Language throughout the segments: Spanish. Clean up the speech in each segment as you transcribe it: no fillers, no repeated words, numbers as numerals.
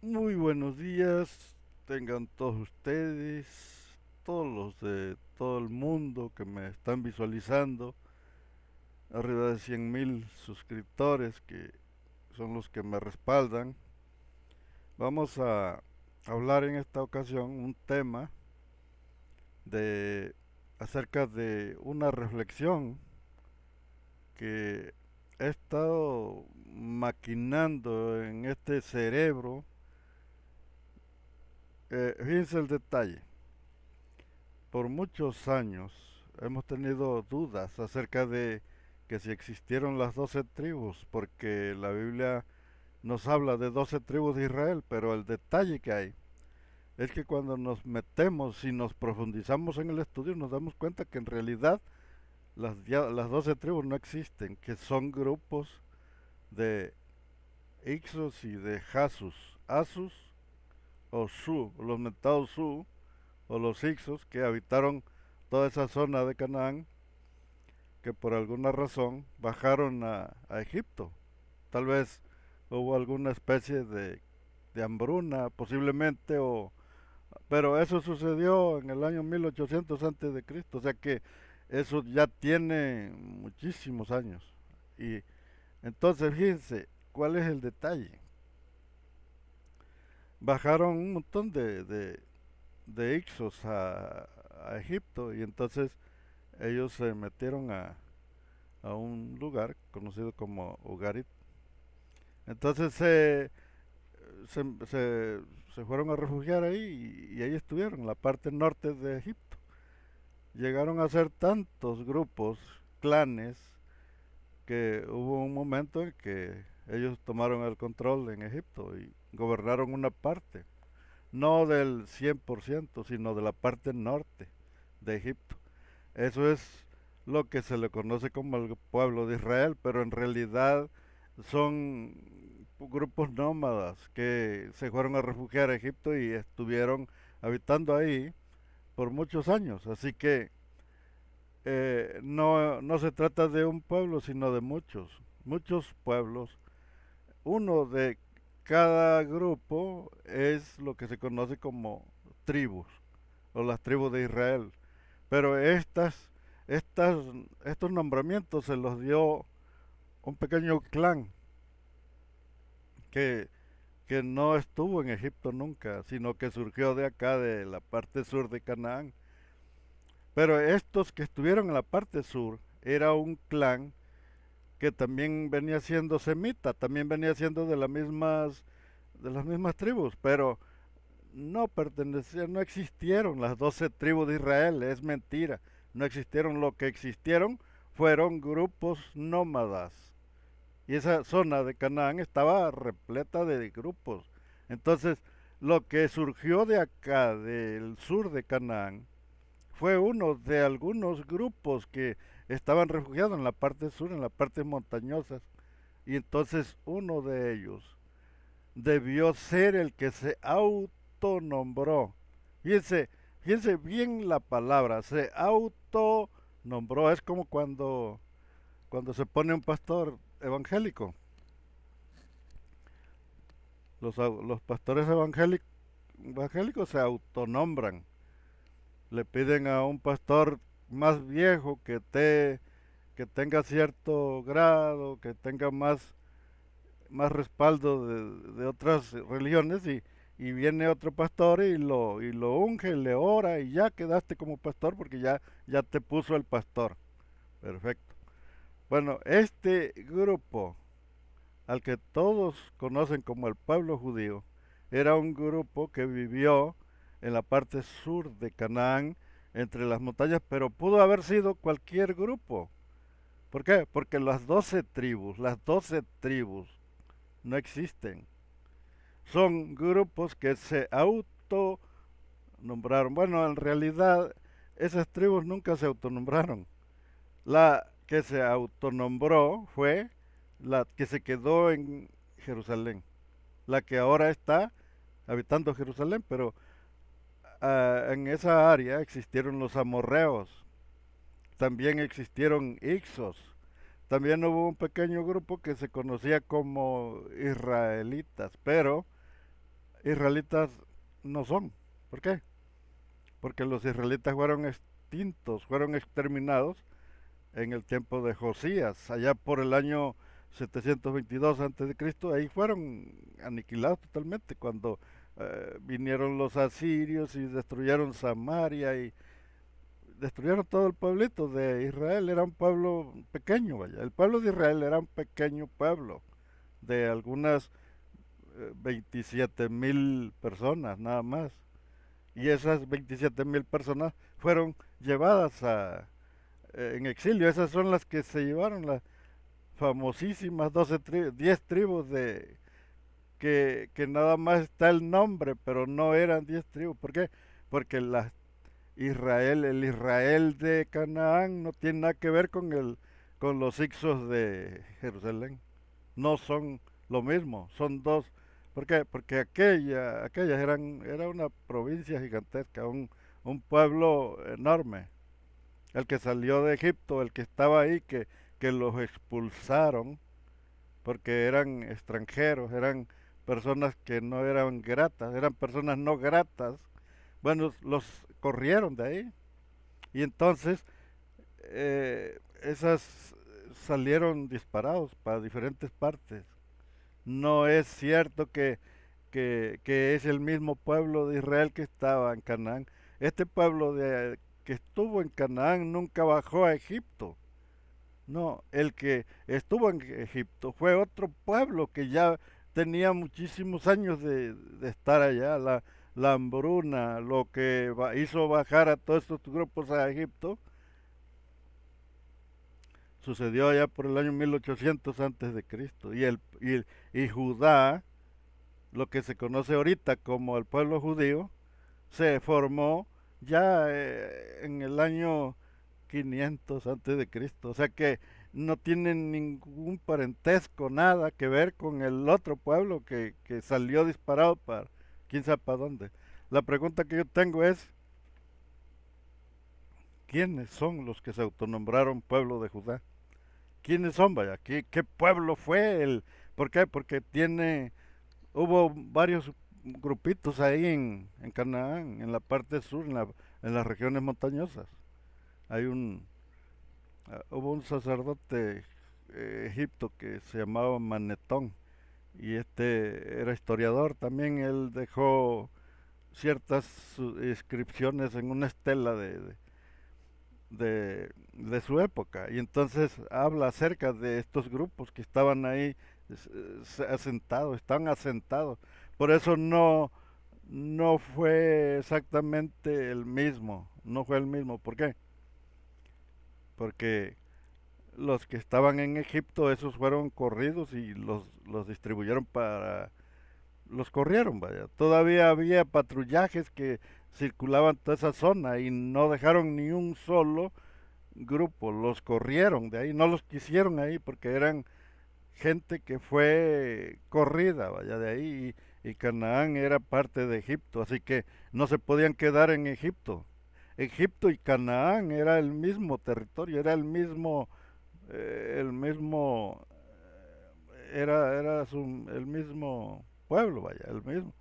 Muy buenos días, tengan todos ustedes, todos los de todo el mundo que me están visualizando, arriba de 100,000 suscriptores que son los que me respaldan. Vamos a hablar en esta ocasión un tema de acerca de una reflexión que he estado maquinando en este cerebro. Fíjense el detalle. Por muchos años hemos tenido dudas acerca de que si existieron las 12 tribus, porque la Biblia nos habla de 12 tribus de Israel, pero el detalle que hay es que cuando nos metemos y nos profundizamos en el estudio nos damos cuenta que en realidad las 12 tribus no existen, que son grupos de Ixos y de Jasus, Asus o Su, los mentados Su o los Ixos que habitaron toda esa zona de Canaán, que por alguna razón bajaron a Egipto. Tal vez hubo alguna especie de hambruna, posiblemente, pero eso sucedió en el año 1800 antes de Cristo, o sea que eso ya tiene muchísimos años. Y entonces, fíjense, ¿cuál es el detalle? Bajaron un montón de Ixos a Egipto y entonces ellos se metieron a un lugar conocido como Ugarit. Entonces se, se- se fueron a refugiar ahí y ahí estuvieron, en la parte norte de Egipto. Llegaron a ser tantos grupos, clanes, que hubo un momento en que ellos tomaron el control en Egipto y gobernaron una parte, no del 100%, sino de la parte norte de Egipto. Eso es lo que se le conoce como el pueblo de Israel, pero en realidad son grupos nómadas que se fueron a refugiar a Egipto y estuvieron habitando ahí por muchos años. Así que no se trata de un pueblo, sino de muchos pueblos. Uno de cada grupo es lo que se conoce como tribus o las tribus de Israel. Pero estas, estos nombramientos se los dio un pequeño clan que, que no estuvo en Egipto nunca, sino que surgió de acá, de la parte sur de Canaán. Pero estos que estuvieron en la parte sur era un clan que también venía siendo semita, también venía siendo de las mismas tribus, pero no pertenecían, no existieron las 12 tribus de Israel, es mentira, no existieron, lo que existieron fueron grupos nómadas. Y esa zona de Canaán estaba repleta de grupos. Entonces, lo que surgió de acá, del sur de Canaán, fue uno de algunos grupos que estaban refugiados en la parte sur, en la parte montañosas. Y entonces uno de ellos debió ser el que se autonombró. Fíjense, fíjense bien la palabra, se autonombró. Es como cuando se pone un pastor evangélico. Los pastores evangélicos se autonombran. Le piden a un pastor más viejo que tenga cierto grado, que tenga más respaldo de otras religiones y viene otro pastor y lo unge, le ora y ya quedaste como pastor porque ya te puso el pastor. Perfecto. Bueno, este grupo al que todos conocen como el pueblo judío era un grupo que vivió en la parte sur de Canaán, entre las montañas, pero pudo haber sido cualquier grupo. ¿Por qué? Porque las 12 tribus no existen. Son grupos que se autonombraron. Bueno, en realidad esas tribus nunca se autonombraron. La que se autonombró fue la que se quedó en Jerusalén, la que ahora está habitando Jerusalén, pero en esa área existieron los amorreos, también existieron Ixos, también hubo un pequeño grupo que se conocía como israelitas, pero israelitas no son. ¿Por qué? Porque los israelitas fueron extintos, fueron exterminados en el tiempo de Josías, allá por el año 722 antes de Cristo, ahí fueron aniquilados totalmente cuando vinieron los asirios y destruyeron Samaria y destruyeron todo el pueblito de Israel. Era un pueblo pequeño, vaya. El pueblo de Israel era un pequeño pueblo de algunas 27,000 personas nada más. Y esas 27,000 personas fueron llevadas en exilio. Esas son las que se llevaron las famosísimas 10 tribus que nada más está el nombre, pero no eran 10 tribus. ¿Por qué? Porque el Israel de Canaán no tiene nada que ver con los hicsos de Jerusalén. No son lo mismo, son dos. ¿Por qué? Porque aquellas era una provincia gigantesca, un pueblo enorme. El que salió de Egipto, el que estaba ahí, que los expulsaron porque eran extranjeros, eran personas que no eran gratas, eran personas no gratas. Bueno, los corrieron de ahí. Y entonces esas salieron disparados para diferentes partes. No es cierto que es el mismo pueblo de Israel que estaba en Canaán. Este pueblo que estuvo en Canaán nunca bajó a Egipto. No, el que estuvo en Egipto fue otro pueblo que ya tenía muchísimos años de estar allá. La hambruna, lo que hizo bajar a todos estos grupos a Egipto, sucedió allá por el año 1800 antes de Cristo. Y Judá, lo que se conoce ahorita como el pueblo judío, se formó ya en el año 500 antes de Cristo. O sea que no tienen ningún parentesco, nada que ver con el otro pueblo que salió disparado para quién sabe para dónde. La pregunta que yo tengo es, ¿quiénes son los que se autonombraron pueblo de Judá? ¿Quiénes son, vaya? ¿Qué pueblo fue el? ¿Por qué? Porque hubo varios grupitos ahí en Canaán, en la parte sur, en las regiones montañosas. Hay hubo un sacerdote egipto que se llamaba Manetón y este era historiador también. Él dejó ciertas inscripciones en una estela de su época y entonces habla acerca de estos grupos que estaban ahí asentados, están asentados. Por eso no fue exactamente el mismo, no fue el mismo. ¿Por qué? Porque los que estaban en Egipto, esos fueron corridos y los distribuyeron los corrieron, vaya. Todavía había patrullajes que circulaban toda esa zona y no dejaron ni un solo grupo, los corrieron de ahí, no los quisieron ahí porque eran gente que fue corrida, vaya, de ahí y Canaán era parte de Egipto, así que no se podían quedar en Egipto. Egipto y Canaán era el mismo territorio, era el mismo, el mismo pueblo, vaya, el mismo.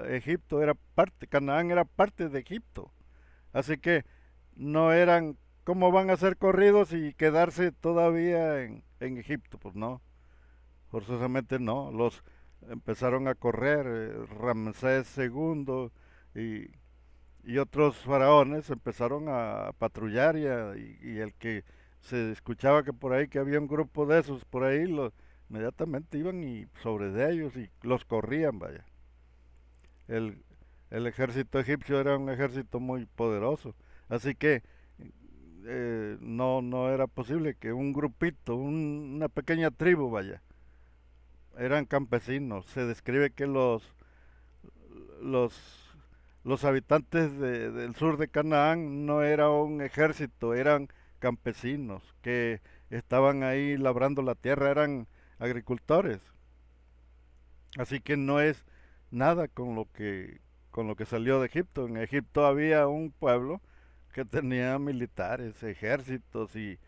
Egipto era parte, Canaán era parte de Egipto. Así que no eran, ¿cómo van a ser corridos y quedarse todavía en Egipto? Pues no, forzosamente no. Los empezaron a correr, Ramsés II y, y otros faraones empezaron a patrullar y el que se escuchaba que por ahí que había un grupo de esos por ahí, inmediatamente iban y sobre de ellos y los corrían, vaya. El, el ejército egipcio era un ejército muy poderoso, así que no era posible que un grupito, una pequeña tribu, vaya, eran campesinos. Se describe que los, los habitantes del sur de Canaán no era un ejército, eran campesinos que estaban ahí labrando la tierra, eran agricultores. Así que no es nada con lo que salió de Egipto. En Egipto había un pueblo que tenía militares, ejércitos y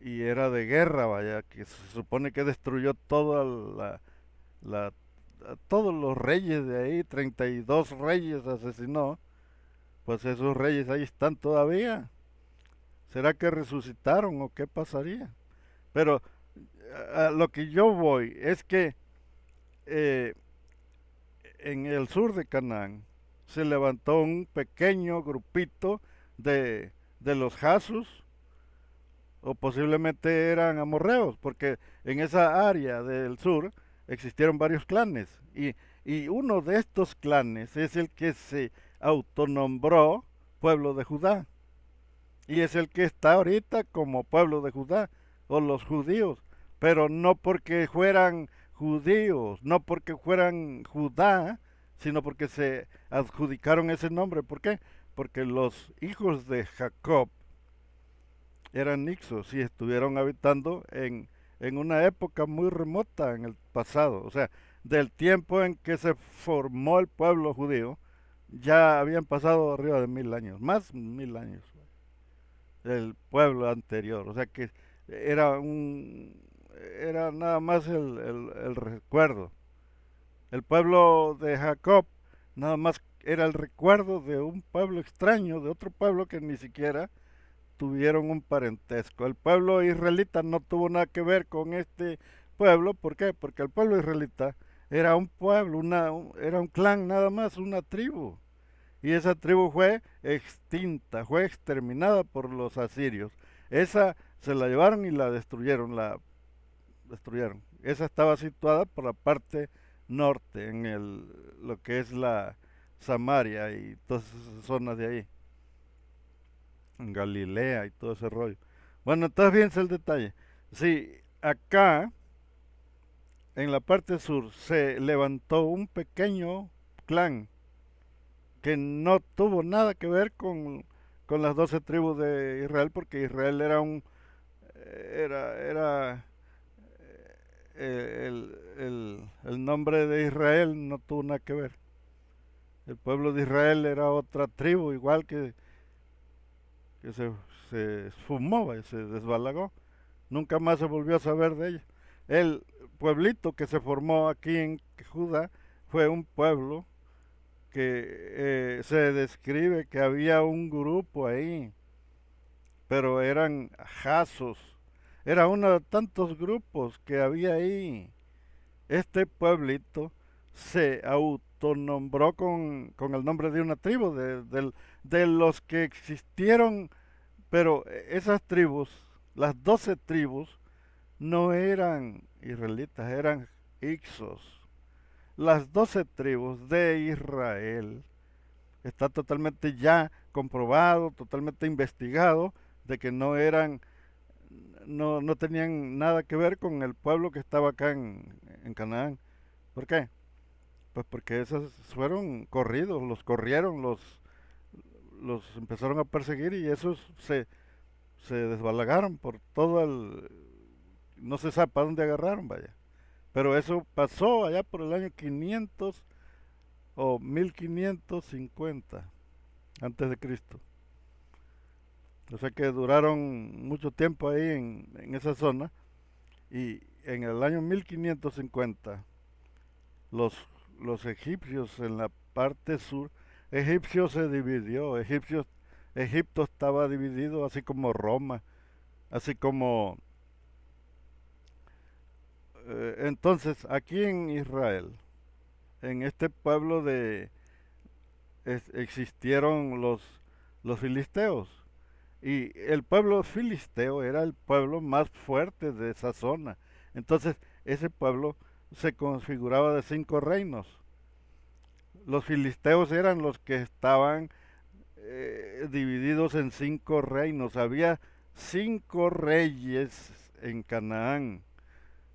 era de guerra, vaya, que se supone que destruyó toda la a todos los reyes de ahí, 32 reyes asesinó, pues esos reyes ahí están todavía. ¿Será que resucitaron o qué pasaría? Pero a lo que yo voy es que eh, en el sur de Canaán se levantó un pequeño grupito de los Jasus, o posiblemente eran amorreos, porque en esa área del sur existieron varios clanes, y uno de estos clanes es el que se autonombró pueblo de Judá, y es el que está ahorita como pueblo de Judá, o los judíos, pero no porque fueran judíos, no porque fueran Judá, sino porque se adjudicaron ese nombre. ¿Por qué? Porque los hijos de Jacob eran nixos y estuvieron habitando en una época muy remota en el pasado. O sea, del tiempo en que se formó el pueblo judío, ya habían pasado arriba de 1000 años, más 1000 años del pueblo anterior. O sea que era era nada más el recuerdo. El pueblo de Jacob nada más era el recuerdo de un pueblo extraño, de otro pueblo que ni siquiera tuvieron un parentesco. El pueblo israelita no tuvo nada que ver con este pueblo. ¿Por qué? Porque el pueblo israelita era un pueblo, era un clan nada más, una tribu. Y esa tribu fue extinta, fue exterminada por los asirios. Esa se la llevaron y la destruyeron, destruyeron. Esa estaba situada por la parte norte, en lo que es la Samaria y todas esas zonas de ahí, en Galilea y todo ese rollo. Bueno, entonces fíjense el detalle. Si acá, en la parte sur, se levantó un pequeño clan que no tuvo nada que ver con las 12 tribus de Israel, porque Israel era era el nombre de Israel no tuvo nada que ver. El pueblo de Israel era otra tribu, igual que se esfumó y se desbalagó. Nunca más se volvió a saber de ella. El pueblito que se formó aquí en Judá fue un pueblo que se describe que había un grupo ahí, pero eran jazos. Era uno de tantos grupos que había ahí. Este pueblito se autonombró con el nombre de una tribu, de los que existieron, pero esas tribus, las 12 tribus, no eran israelitas, eran ixos. Las 12 tribus de Israel está totalmente ya comprobado, totalmente investigado, de que no tenían nada que ver con el pueblo que estaba acá en Canaán. ¿Por qué? Pues porque esos fueron corridos, los corrieron, los empezaron a perseguir y esos se desbalagaron por todo no se sabe para dónde agarraron, vaya. Pero eso pasó allá por el año 500 o 1550 antes de Cristo. O sea que duraron mucho tiempo ahí en esa zona, y en el año 1550 los, los egipcios en la parte sur, Egipcio se dividió, Egipto estaba dividido así como Roma, así como... entonces aquí en Israel, en este pueblo existieron los filisteos. Y el pueblo filisteo era el pueblo más fuerte de esa zona. Entonces, ese pueblo se configuraba de 5 reinos. Los filisteos eran los que estaban divididos en 5 reinos. Había 5 reyes en Canaán.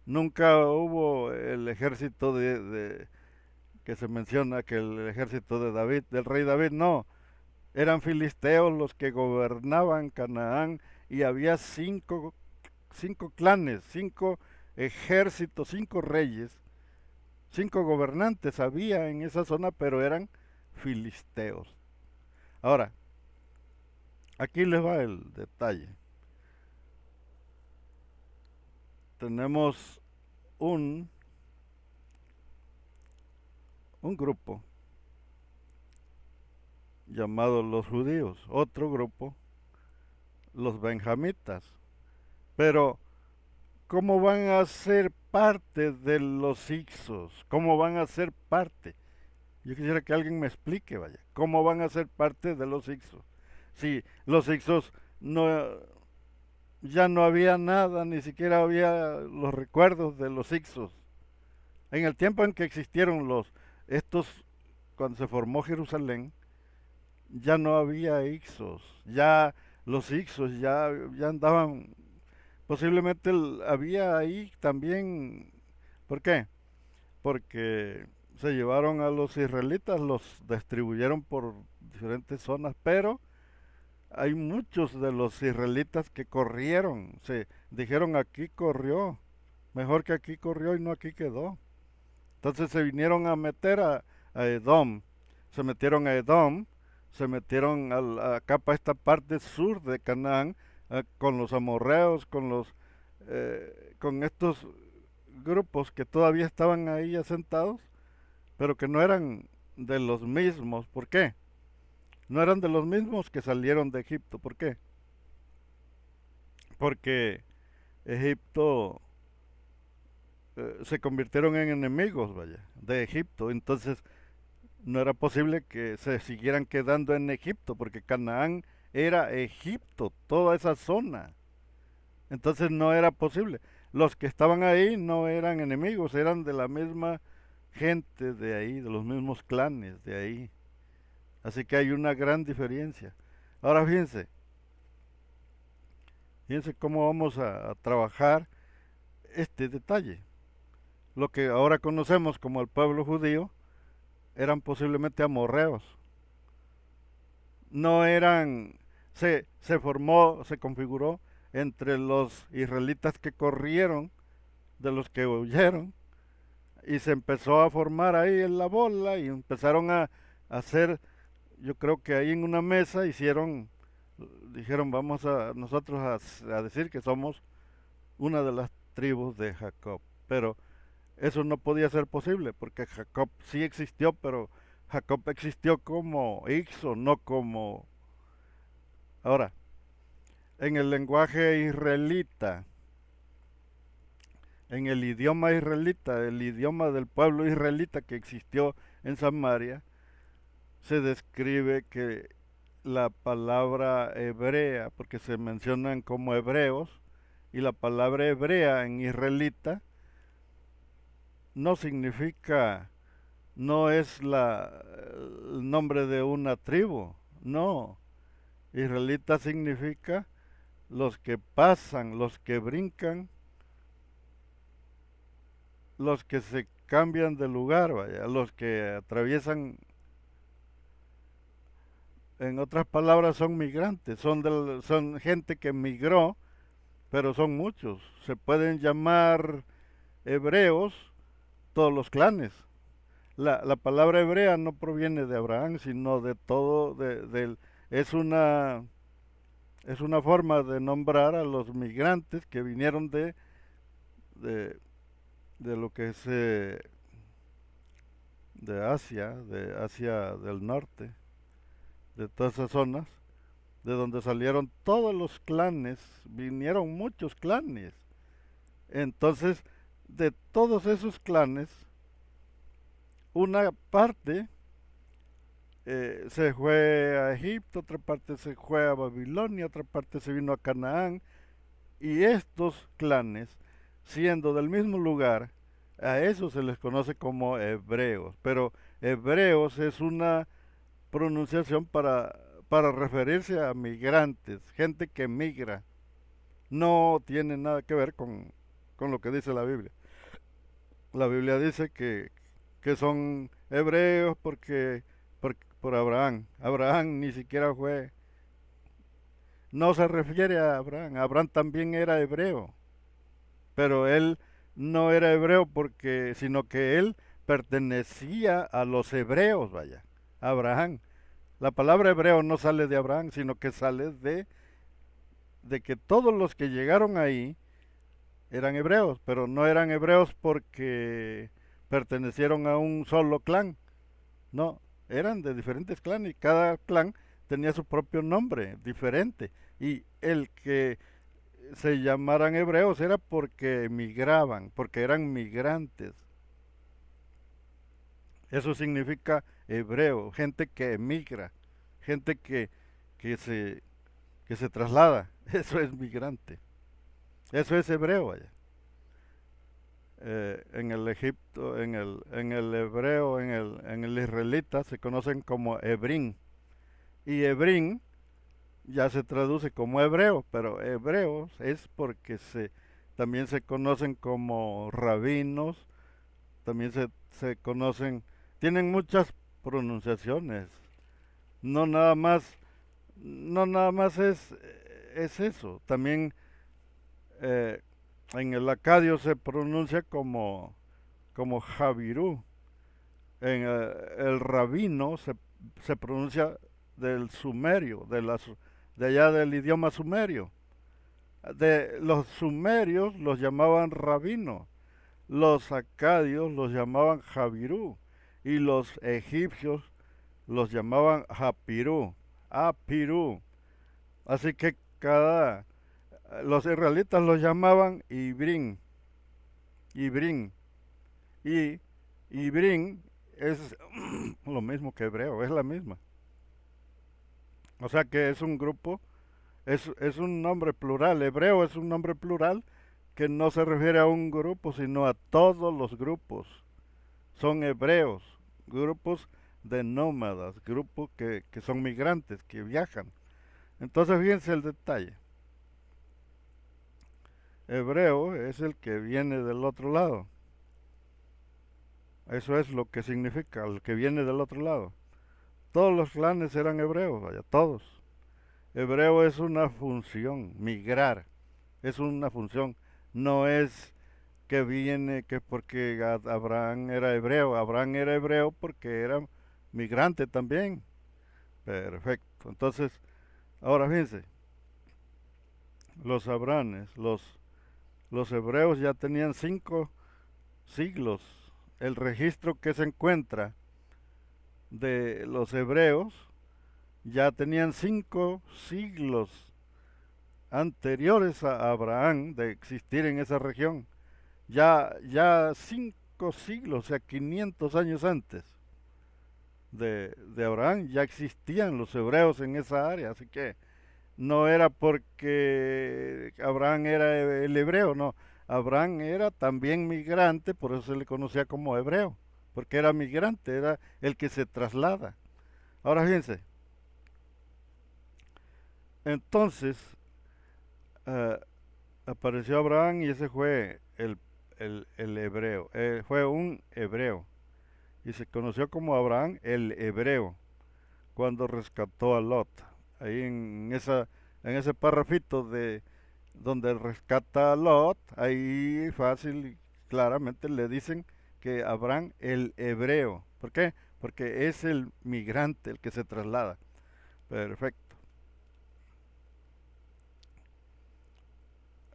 Nunca hubo el ejército que se menciona, que el ejército de David, del rey David, no. Eran filisteos los que gobernaban Canaán, y había cinco clanes, 5 ejércitos, 5 reyes, 5 gobernantes había en esa zona, pero eran filisteos. Ahora, aquí les va el detalle. Tenemos un un grupo llamado los judíos, otro grupo, los benjamitas. Pero, ¿cómo van a ser parte de los Hicsos? ¿Cómo van a ser parte? Yo quisiera que alguien me explique, vaya, ¿cómo van a ser parte de los Hicsos? Si los Hicsos no, ya no había nada, ni siquiera había los recuerdos de los Hicsos. En el tiempo en que existieron estos, cuando se formó Jerusalén, ya no había Hicsos, ya los Hicsos ya andaban, posiblemente había ahí también, ¿por qué? Porque se llevaron a los israelitas, los distribuyeron por diferentes zonas, pero hay muchos de los israelitas que corrieron, se dijeron aquí corrió, mejor que aquí corrió y no aquí quedó. Entonces se vinieron a meter a Edom, se metieron a Edom, se metieron acá para esta parte sur de Canaán, con los amorreos, con estos grupos que todavía estaban ahí asentados, pero que no eran de los mismos. ¿Por qué? No eran de los mismos que salieron de Egipto. ¿Por qué? Porque Egipto se convirtieron en enemigos, vaya, de Egipto. Entonces no era posible que se siguieran quedando en Egipto, porque Canaán era Egipto, toda esa zona. Entonces no era posible. Los que estaban ahí no eran enemigos, eran de la misma gente de ahí, de los mismos clanes de ahí. Así que hay una gran diferencia. Ahora fíjense cómo vamos a trabajar este detalle. Lo que ahora conocemos como el pueblo judío eran posiblemente amorreos. No eran, se formó, se configuró entre los israelitas que corrieron, de los que huyeron, y se empezó a formar ahí en la bola y empezaron a hacer, yo creo que ahí en una mesa dijeron vamos a nosotros a decir que somos una de las tribus de Jacob. Pero eso no podía ser posible porque Jacob sí existió, pero Jacob existió como Ixo, no como... Ahora, en el lenguaje israelita, en el idioma israelita, el idioma del pueblo israelita que existió en Samaria, se describe que la palabra hebrea, porque se mencionan como hebreos, y la palabra hebrea en israelita no significa, no es el nombre de una tribu, no. Israelita significa los que pasan, los que brincan, los que se cambian de lugar, vaya, los que atraviesan, en otras palabras, son migrantes, son gente que migró, pero son muchos. Se pueden llamar hebreos todos los clanes. La palabra hebrea no proviene de Abraham, sino de todo, es es una forma de nombrar a los migrantes que vinieron de, de lo que es de Asia del Norte, de todas esas zonas, de donde salieron todos los clanes, vinieron muchos clanes. Entonces, de todos esos clanes, una parte se fue a Egipto, otra parte se fue a Babilonia, otra parte se vino a Canaán, y estos clanes, siendo del mismo lugar, a eso se les conoce como hebreos, pero hebreos es una pronunciación para referirse a migrantes, gente que migra. No tiene nada que ver con lo que dice la Biblia. La Biblia dice que son hebreos por Abraham. Abraham ni siquiera fue, no se refiere a Abraham. Abraham también era hebreo, pero él no era hebreo sino que él pertenecía a los hebreos, vaya, Abraham. La palabra hebreo no sale de Abraham, sino que sale de que todos los que llegaron ahí eran hebreos, pero no eran hebreos porque pertenecieron a un solo clan, No, eran de diferentes clanes y cada clan tenía su propio nombre diferente. Y el que se llamaran hebreos era porque emigraban, porque eran migrantes. Eso significa hebreo, gente que emigra, gente que se, que se traslada. Eso es migrante. Eso es hebreo allá. En el Egipto, en el hebreo, en el israelita se conocen como hebrín. Y hebrín ya se traduce como hebreo, pero hebreos es porque también se conocen como rabinos, también se conocen, tienen muchas pronunciaciones. No nada más, no nada más es eso. También eh, en el acadio se pronuncia como Javirú. En el rabino se pronuncia del sumerio, de allá del idioma sumerio. De los sumerios los llamaban rabino, los acadios los llamaban Javirú y los egipcios los llamaban Japirú, Apirú. Así que los israelitas los llamaban Ibrín, Ibrín y Ibrín es lo mismo que hebreo, es la misma. O sea que es un grupo, es un nombre plural. Hebreo es un nombre plural que no se refiere a un grupo, sino a todos los grupos. Son hebreos, grupos de nómadas, grupos que son migrantes, que viajan. Entonces fíjense el detalle. Hebreo es el que viene del otro lado. Eso es lo que significa, el que viene del otro lado. Todos los clanes eran hebreos, vaya, todos. Hebreo es una función, migrar, es una función, no es que viene que porque Abraham era hebreo porque era migrante también. Perfecto. Entonces, ahora fíjense, los abranes, los hebreos ya tenían 5 siglos. El registro que se encuentra de los hebreos ya tenían 5 siglos anteriores a Abraham de existir en esa región. Ya 5 siglos, o sea, 500 años antes de Abraham, ya existían los hebreos en esa área. Así que no era porque Abraham era el hebreo, no. Abraham era también migrante, por eso se le conocía como hebreo, porque era migrante, era el que se traslada. Ahora fíjense, entonces eh, apareció Abraham y ese fue el hebreo, fue un hebreo y se conoció como Abraham el hebreo cuando rescató a Lot. Ahí en ese párrafito de donde rescata a Lot, ahí fácil y claramente le dicen que Abraham el hebreo. ¿Por qué? Porque es el migrante el que se traslada. Perfecto.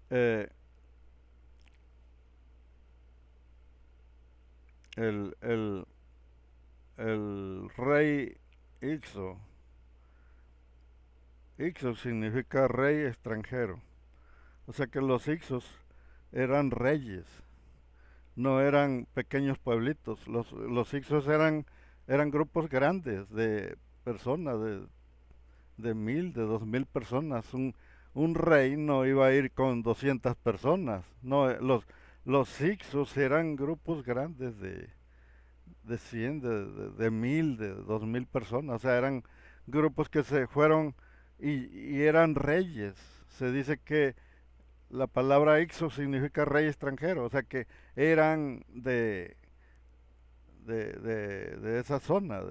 Eh, el, el, el rey Ixo. Ixo significa rey extranjero. O sea que los Ixos eran reyes, no eran pequeños pueblitos. Los Ixos eran grupos grandes de personas, de 1000, de 2000 personas. Un rey no iba a ir con 200 personas. No, los Ixos eran grupos grandes de 100, de 1000, de 2000 personas. O sea, eran grupos que se fueron y eran reyes. Se dice que la palabra Ixo significa rey extranjero, o sea que eran de esa zona,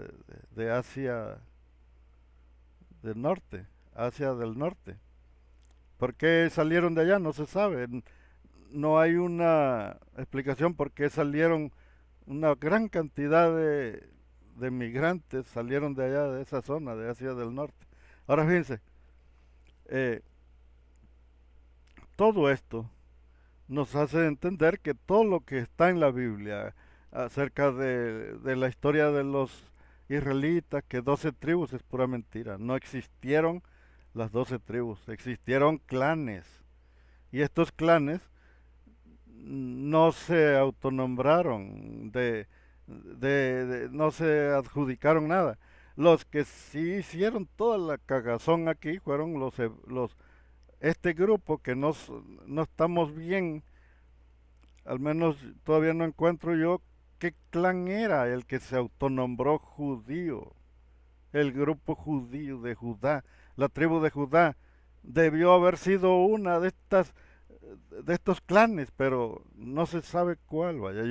de Asia del norte, Asia del norte. ¿Por qué salieron de allá? No se sabe. No hay una explicación por qué salieron una gran cantidad de migrantes, salieron de allá, de esa zona, de Asia del norte. Ahora fíjense, eh, todo esto nos hace entender que todo lo que está en la Biblia acerca de la historia de los israelitas, que 12 tribus es pura mentira. No existieron las 12 tribus, existieron clanes. Y estos clanes no se autonombraron, no se adjudicaron nada. Los que sí hicieron toda la cagazón aquí fueron este grupo que no estamos bien, al menos todavía no encuentro yo qué clan era el que se autonombró judío, el grupo judío de Judá, la tribu de Judá. Debió haber sido una de estos clanes, pero no se sabe cuál, vaya.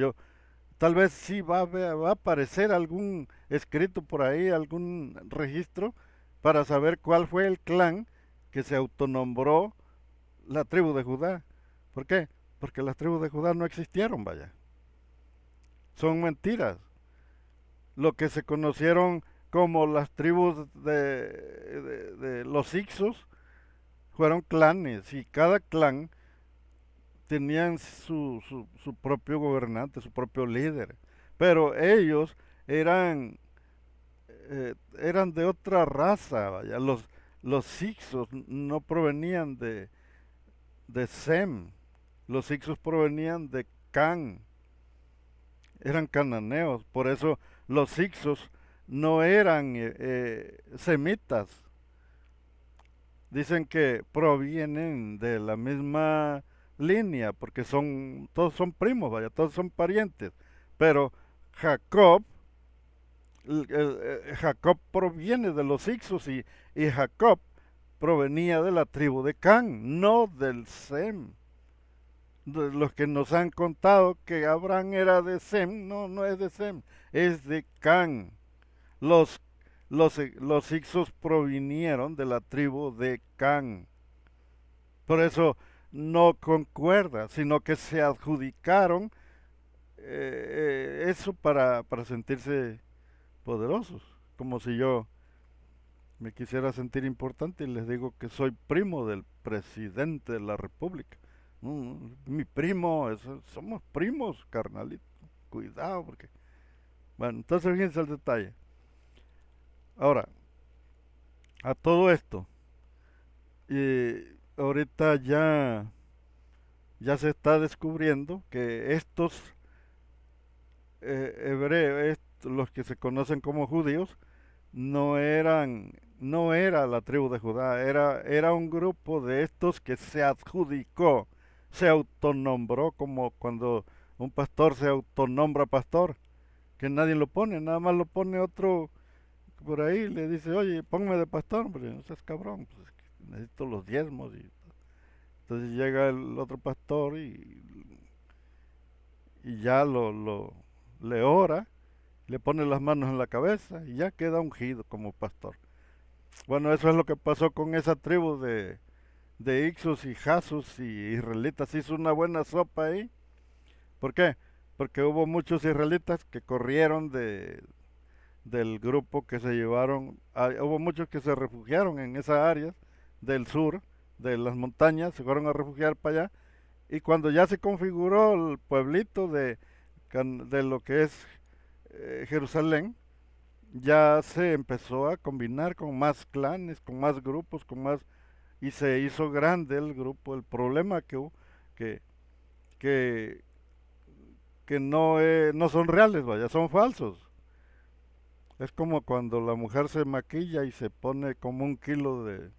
Tal vez sí va a aparecer algún escrito por ahí, algún registro, para saber cuál fue el clan que se autonombró la tribu de Judá. ¿Por qué? Porque las tribus de Judá no existieron, vaya. Son mentiras. Lo que se conocieron como las tribus de los Ixos fueron clanes y cada clan tenían su propio gobernante, su propio líder. Pero ellos eran, eran de otra raza, vaya. Los Ixos no provenían de Sem, los Ixos provenían de Can, eran cananeos. Por eso los Ixos no eran semitas. Dicen que provienen de la misma línea, porque todos son primos, vaya, todos son parientes. Pero Jacob, Jacob proviene de los Ixos y Jacob provenía de la tribu de Can, no del Sem. Los que nos han contado que Abraham era de Sem, no es de Sem, es de Can. Los, los Ixos provinieron de la tribu de Can. Por eso no concuerda, sino que se adjudicaron eso para sentirse poderosos. Como si yo me quisiera sentir importante y les digo que soy primo del presidente de la República. Mi primo, somos primos, carnalito. Cuidado, porque... Bueno, entonces fíjense el detalle. Ahora, a todo esto, ahorita ya se está descubriendo que estos hebreos, los que se conocen como judíos, no era la tribu de Judá, era un grupo de estos que se adjudicó, se autonombró, como cuando un pastor se autonombra pastor, que nadie lo pone, nada más lo pone otro por ahí, le dice, oye, ponme de pastor, pero no seas cabrón, pues es que necesito los diezmos. Entonces llega el otro pastor y ya le ora, le pone las manos en la cabeza y ya queda ungido como pastor. Bueno, eso es lo que pasó con esa tribu de Ixos y Jasos y israelitas. Hizo una buena sopa ahí. ¿Por qué? Porque hubo muchos israelitas que corrieron del grupo que se llevaron. Hubo muchos que se refugiaron en esas áreas del sur, de las montañas, se fueron a refugiar para allá. Y cuando ya se configuró el pueblito de lo que es Jerusalén, ya se empezó a combinar con más clanes, con más grupos, y se hizo grande el grupo. El problema que hubo, que, que, que no son reales, vaya, son falsos. Es como cuando la mujer se maquilla y se pone como 1 kilo de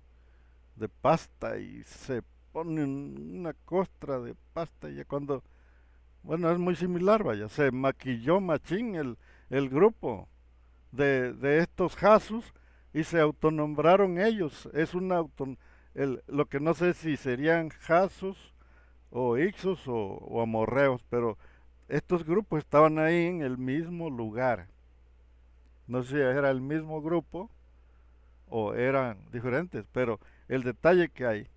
pasta y se pone una costra de pasta y ya cuando, bueno, es muy similar, vaya, se maquilló machín el grupo de estos Jasus y se autonombraron ellos. Lo que no sé si serían Jasus o Ixos o amorreos, pero estos grupos estaban ahí en el mismo lugar. No sé si era el mismo grupo o eran diferentes, pero el detalle que hay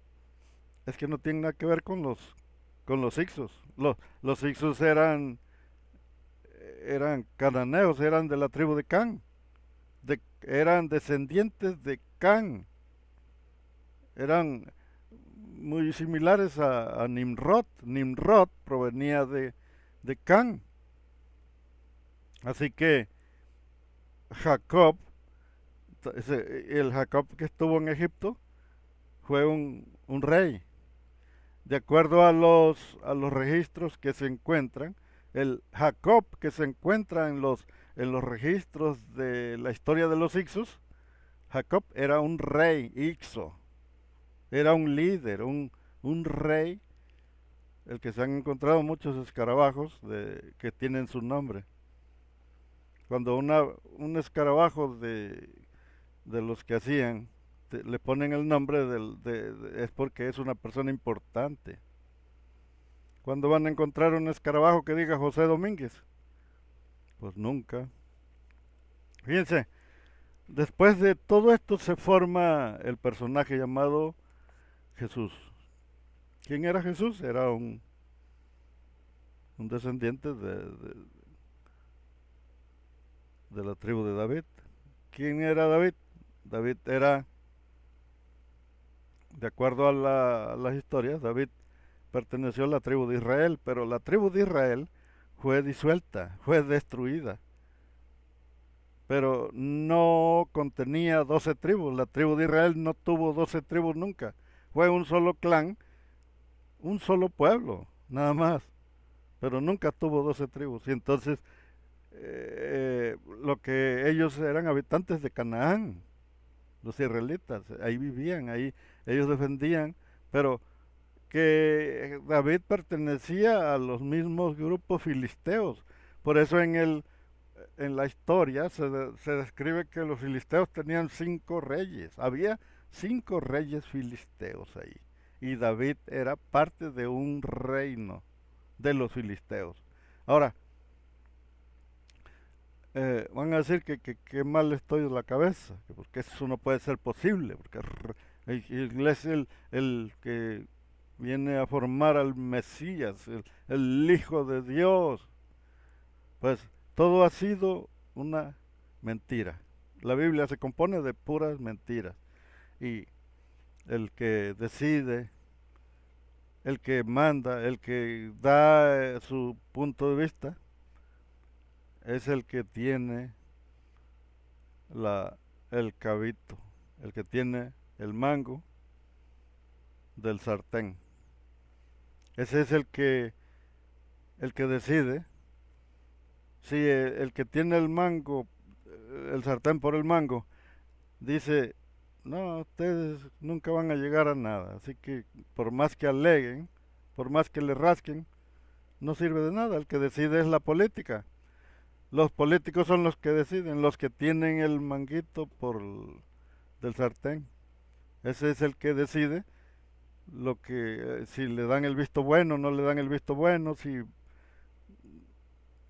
es que no tiene nada que ver con los Ixos. Los Ixos eran cananeos, eran de la tribu de Can, eran descendientes de Can, eran muy similares a Nimrod. Nimrod provenía de Can. Así que Jacob, el Jacob que estuvo en Egipto, fue un rey. De acuerdo a los registros que se encuentran, el Jacob que se encuentra en los registros de la historia de los Ixos, Jacob era un rey Ixo, era un líder, un rey, el que se han encontrado muchos escarabajos que tienen su nombre. Cuando un escarabajo de los que hacían le ponen el nombre es porque es una persona importante. ¿Cuándo van a encontrar un escarabajo que diga José Domínguez? Pues nunca. Fíjense, después de todo esto se forma el personaje llamado Jesús. ¿Quién era Jesús? Era un descendiente de la tribu de David. ¿Quién era David? David era, de acuerdo a las historias, David perteneció a la tribu de Israel, pero la tribu de Israel fue disuelta, fue destruida. Pero no contenía 12 tribus. La tribu de Israel no tuvo 12 tribus nunca. Fue un solo clan, un solo pueblo, nada más. Pero nunca tuvo 12 tribus. Y entonces, lo que ellos eran habitantes de Canaán, los israelitas, ahí vivían, ahí ellos defendían, pero que David pertenecía a los mismos grupos filisteos. Por eso en la historia se describe que los filisteos tenían 5 reyes. Había 5 reyes filisteos ahí. Y David era parte de un reino de los filisteos. Ahora, van a decir que mal estoy de la cabeza, porque eso no puede ser posible, porque él es el que viene a formar al Mesías, el Hijo de Dios. Pues todo ha sido una mentira. La Biblia se compone de puras mentiras. Y el que decide, el que manda, el que da su punto de vista, es el que tiene el cabito, el que tiene el mango del sartén. Ese es el que decide. Si el que tiene el mango, el sartén por el mango, dice, no, ustedes nunca van a llegar a nada, así que por más que aleguen, por más que le rasquen, no sirve de nada, el que decide es la política. Los políticos son los que deciden, los que tienen el manguito del sartén. Ese es el que decide lo que, si le dan el visto bueno, no le dan el visto bueno, si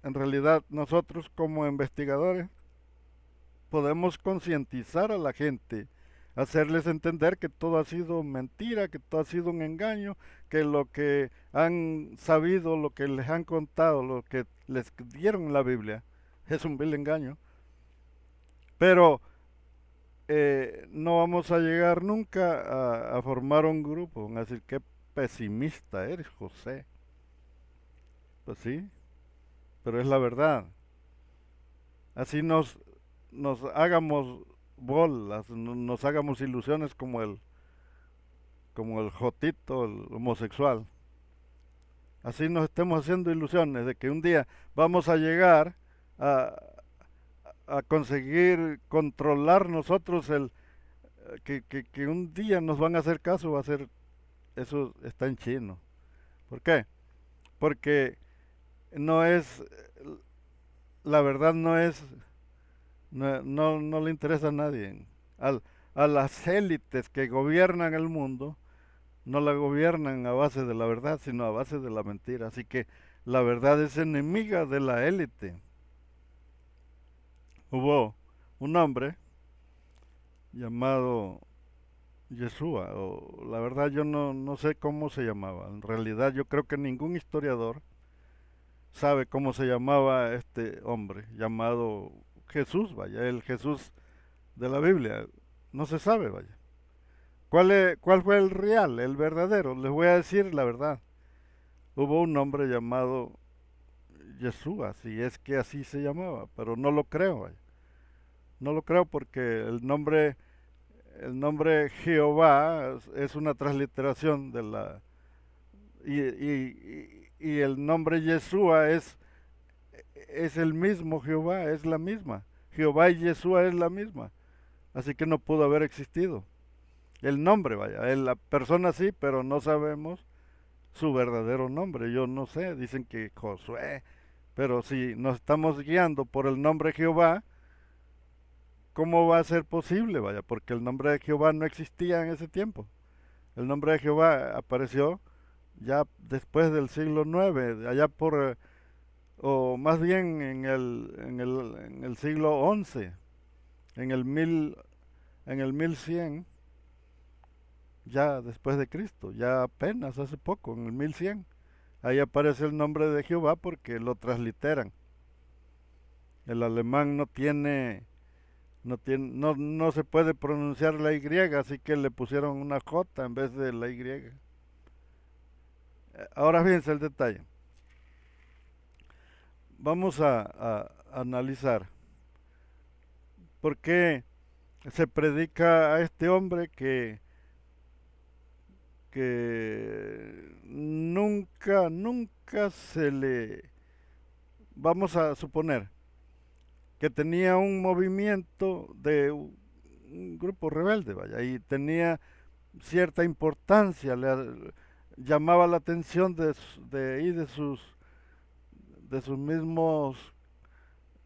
en realidad nosotros como investigadores podemos concientizar a la gente, hacerles entender que todo ha sido mentira, que todo ha sido un engaño, que lo que han sabido, lo que les han contado, lo que les dieron en la Biblia, es un vil engaño. Pero no vamos a llegar nunca a formar un grupo. Van a decir, qué pesimista eres, José. Pues sí, pero es la verdad. Así nos hagamos bolas, nos hagamos ilusiones como el Jotito, el homosexual. Así nos estemos haciendo ilusiones de que un día vamos a llegar a, a conseguir controlar nosotros que un día nos van a hacer caso, va a ser, eso está en chino. ¿Por qué? Porque no es, la verdad no le interesa a nadie. A las élites que gobiernan el mundo, no la gobiernan a base de la verdad, sino a base de la mentira. Así que la verdad es enemiga de la élite. Hubo un hombre llamado Yeshua, o la verdad yo no sé cómo se llamaba. En realidad yo creo que ningún historiador sabe cómo se llamaba este hombre, llamado Jesús, vaya, el Jesús de la Biblia. No se sabe, vaya. ¿Cuál fue el real, el verdadero? Les voy a decir la verdad. Hubo un hombre llamado Yeshua, si es que así se llamaba, pero no lo creo, vaya. No lo creo porque el nombre Jehová es una transliteración de la y el nombre Yeshua es el mismo Jehová, es la misma. Jehová y Yeshua es la misma. Así que no pudo haber existido. El nombre, vaya, la persona sí, pero no sabemos su verdadero nombre. Yo no sé, dicen que Josué, pero si nos estamos guiando por el nombre Jehová, ¿cómo va a ser posible, vaya? Porque el nombre de Jehová no existía en ese tiempo. El nombre de Jehová apareció ya después del siglo IX, allá o más bien en el siglo XI, en el mil, en el 1100, ya después de Cristo, ya apenas hace poco, en el 1100. Ahí aparece el nombre de Jehová porque lo transliteran. El alemán no se puede pronunciar la Y, así que le pusieron una J en vez de la Y. Ahora fíjense el detalle. Vamos a analizar por qué se predica a este hombre que nunca se le... Vamos a suponer que tenía un movimiento de un grupo rebelde, vaya, y tenía cierta importancia, llamaba la atención de sus mismos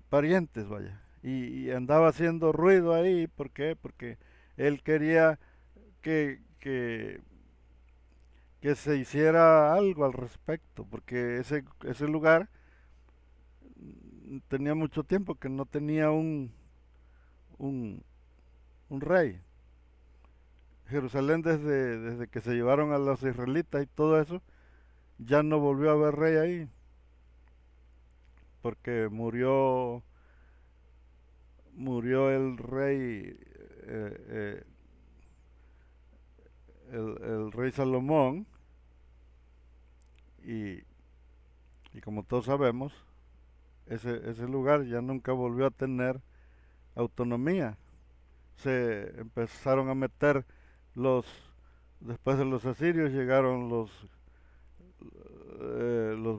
parientes, vaya, y andaba haciendo ruido ahí. ¿Por qué? Porque él quería que, que, que se hiciera algo al respecto, porque ese lugar tenía mucho tiempo que no tenía un, un rey. Jerusalén desde que se llevaron a los israelitas y todo eso, ya no volvió a haber rey ahí, porque murió el rey, el rey Salomón, y, y como todos sabemos, ese lugar ya nunca volvió a tener autonomía. Se empezaron a meter los, después de los asirios llegaron los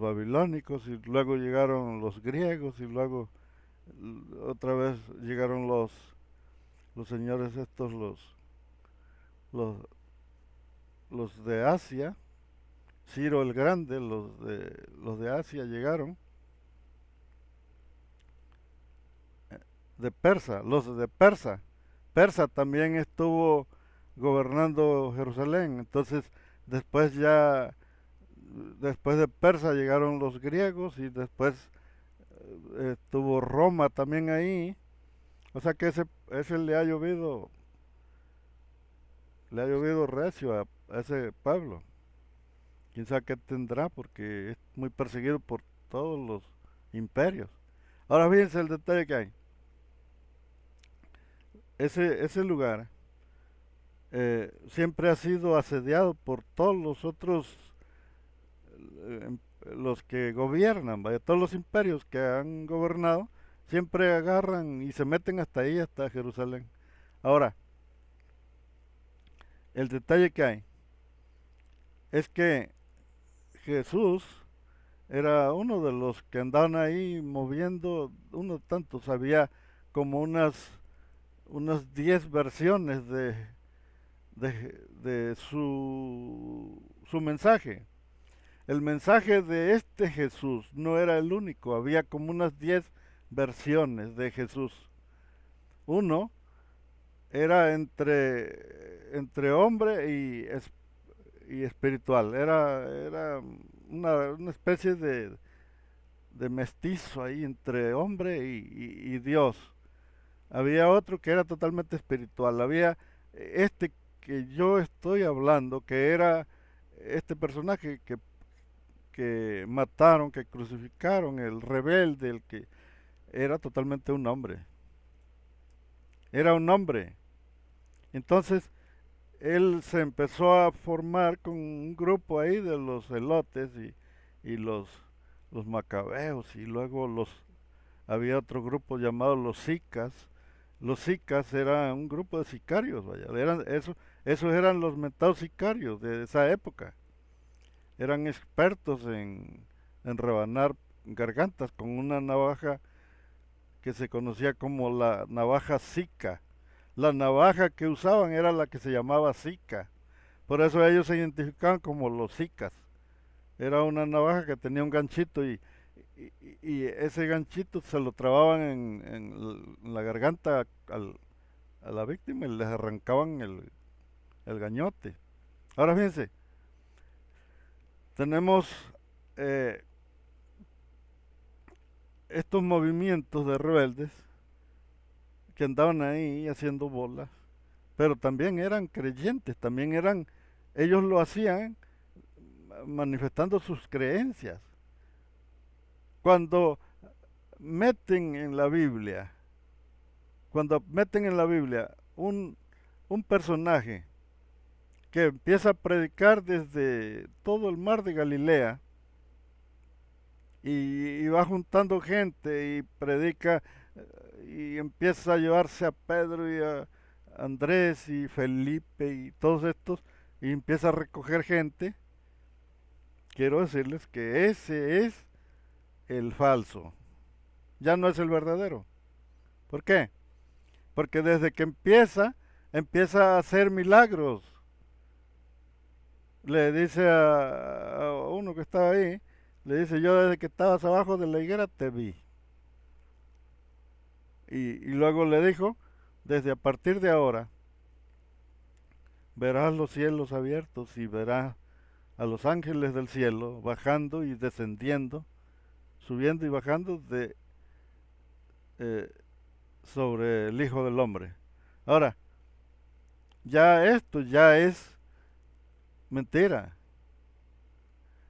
babilónicos, y luego llegaron los griegos, y luego otra vez llegaron los señores estos, los, los de Asia, Ciro el Grande, los de Asia llegaron, de Persa, los de Persa. Persa también estuvo gobernando Jerusalén. Entonces, después ya, después de Persa llegaron los griegos, y después estuvo Roma también ahí. O sea que ese le ha llovido recio a ese pueblo. Quién sabe qué tendrá, porque es muy perseguido por todos los imperios. Ahora fíjense el detalle que hay. Ese lugar siempre ha sido asediado por todos los otros, eh, los que gobiernan, vaya, todos los imperios que han gobernado, siempre agarran y se meten hasta ahí, hasta Jerusalén. Ahora, el detalle que hay es que Jesús era uno de los que andaban ahí moviendo, uno de tantos, había como unas 10 versiones de su mensaje. El mensaje de este Jesús no era el único, había como unas 10 versiones de Jesús. Uno era entre hombre y espiritual, era una especie de mestizo ahí entre hombre y Dios. Había otro que era totalmente espiritual, había este que yo estoy hablando, que era este personaje que mataron, que crucificaron, el rebelde, el que era totalmente un hombre. Era un hombre. Entonces, él se empezó a formar con un grupo ahí de los elotes y los macabeos, y luego había otro grupo llamado los sicas, Los sicas eran un grupo de sicarios, vaya, esos eran los mentados sicarios de esa época. Eran expertos en rebanar gargantas con una navaja que se conocía como la navaja sica. La navaja que usaban era la que se llamaba sica. Por eso ellos se identificaban como los sicas. Era una navaja que tenía un ganchito y ese ganchito se lo trababan en la garganta a la víctima y les arrancaban el gañote. Ahora fíjense, tenemos eh, estos movimientos de rebeldes que andaban ahí haciendo bolas, pero también eran creyentes, también eran, ellos lo hacían manifestando sus creencias. Cuando meten en la Biblia, cuando meten en la Biblia un personaje que empieza a predicar desde todo el mar de Galilea y va juntando gente y predica y empieza a llevarse a Pedro y a Andrés y Felipe y todos estos y empieza a recoger gente, quiero decirles que ese es el falso, ya no es el verdadero. ¿Por qué? Porque desde que empieza a hacer milagros. Le dice a uno que estaba ahí, le dice, yo desde que estabas abajo de la higuera te vi. Y luego le dijo, desde a partir de ahora, verás los cielos abiertos y verás a los ángeles del cielo bajando y descendiendo, subiendo y bajando eh, sobre el Hijo del Hombre. Ahora, ya esto ya es mentira.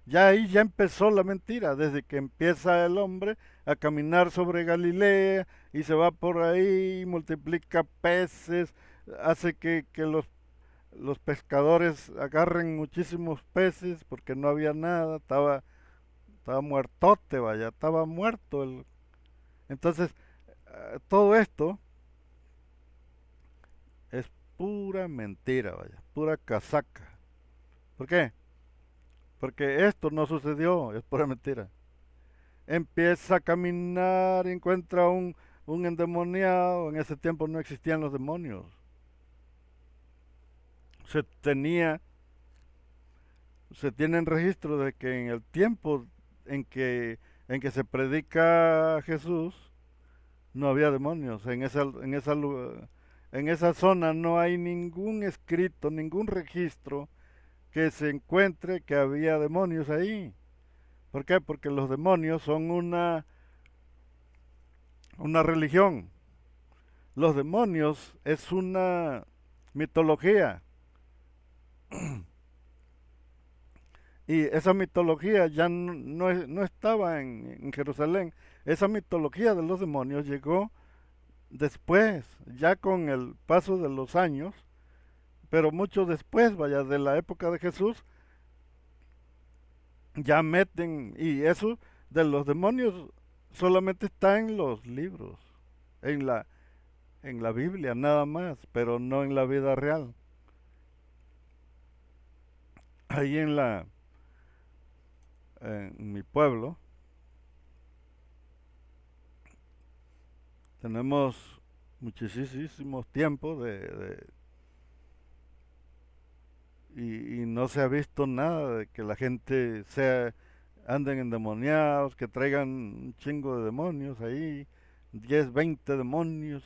Ya ahí ya empezó la mentira, desde que empieza el hombre a caminar sobre Galilea y se va por ahí, multiplica peces, hace que los pescadores agarren muchísimos peces porque no había nada, estaba muertote, vaya, estaba muerto. Entonces, todo esto es pura mentira, vaya, pura casaca. ¿Por qué? Porque esto no sucedió, es pura mentira. Empieza a caminar, encuentra un endemoniado, en ese tiempo no existían los demonios. Se tenía, se tienen registro de que en el tiempo en que, en que se predica a Jesús, no había demonios. En esa zona no hay ningún escrito, ningún registro que se encuentre que había demonios ahí. ¿Por qué? Porque los demonios son una religión. Los demonios es una mitología. Y esa mitología ya no estaba en Jerusalén. Esa mitología de los demonios llegó después, ya con el paso de los años, pero mucho después, vaya, de la época de Jesús, ya meten, y eso de los demonios solamente está en los libros, en la Biblia nada más, pero no en la vida real. Ahí en mi pueblo, tenemos muchísimos tiempos y no se ha visto nada de que la gente anden endemoniados, que traigan un chingo de demonios ahí, 10 20 demonios.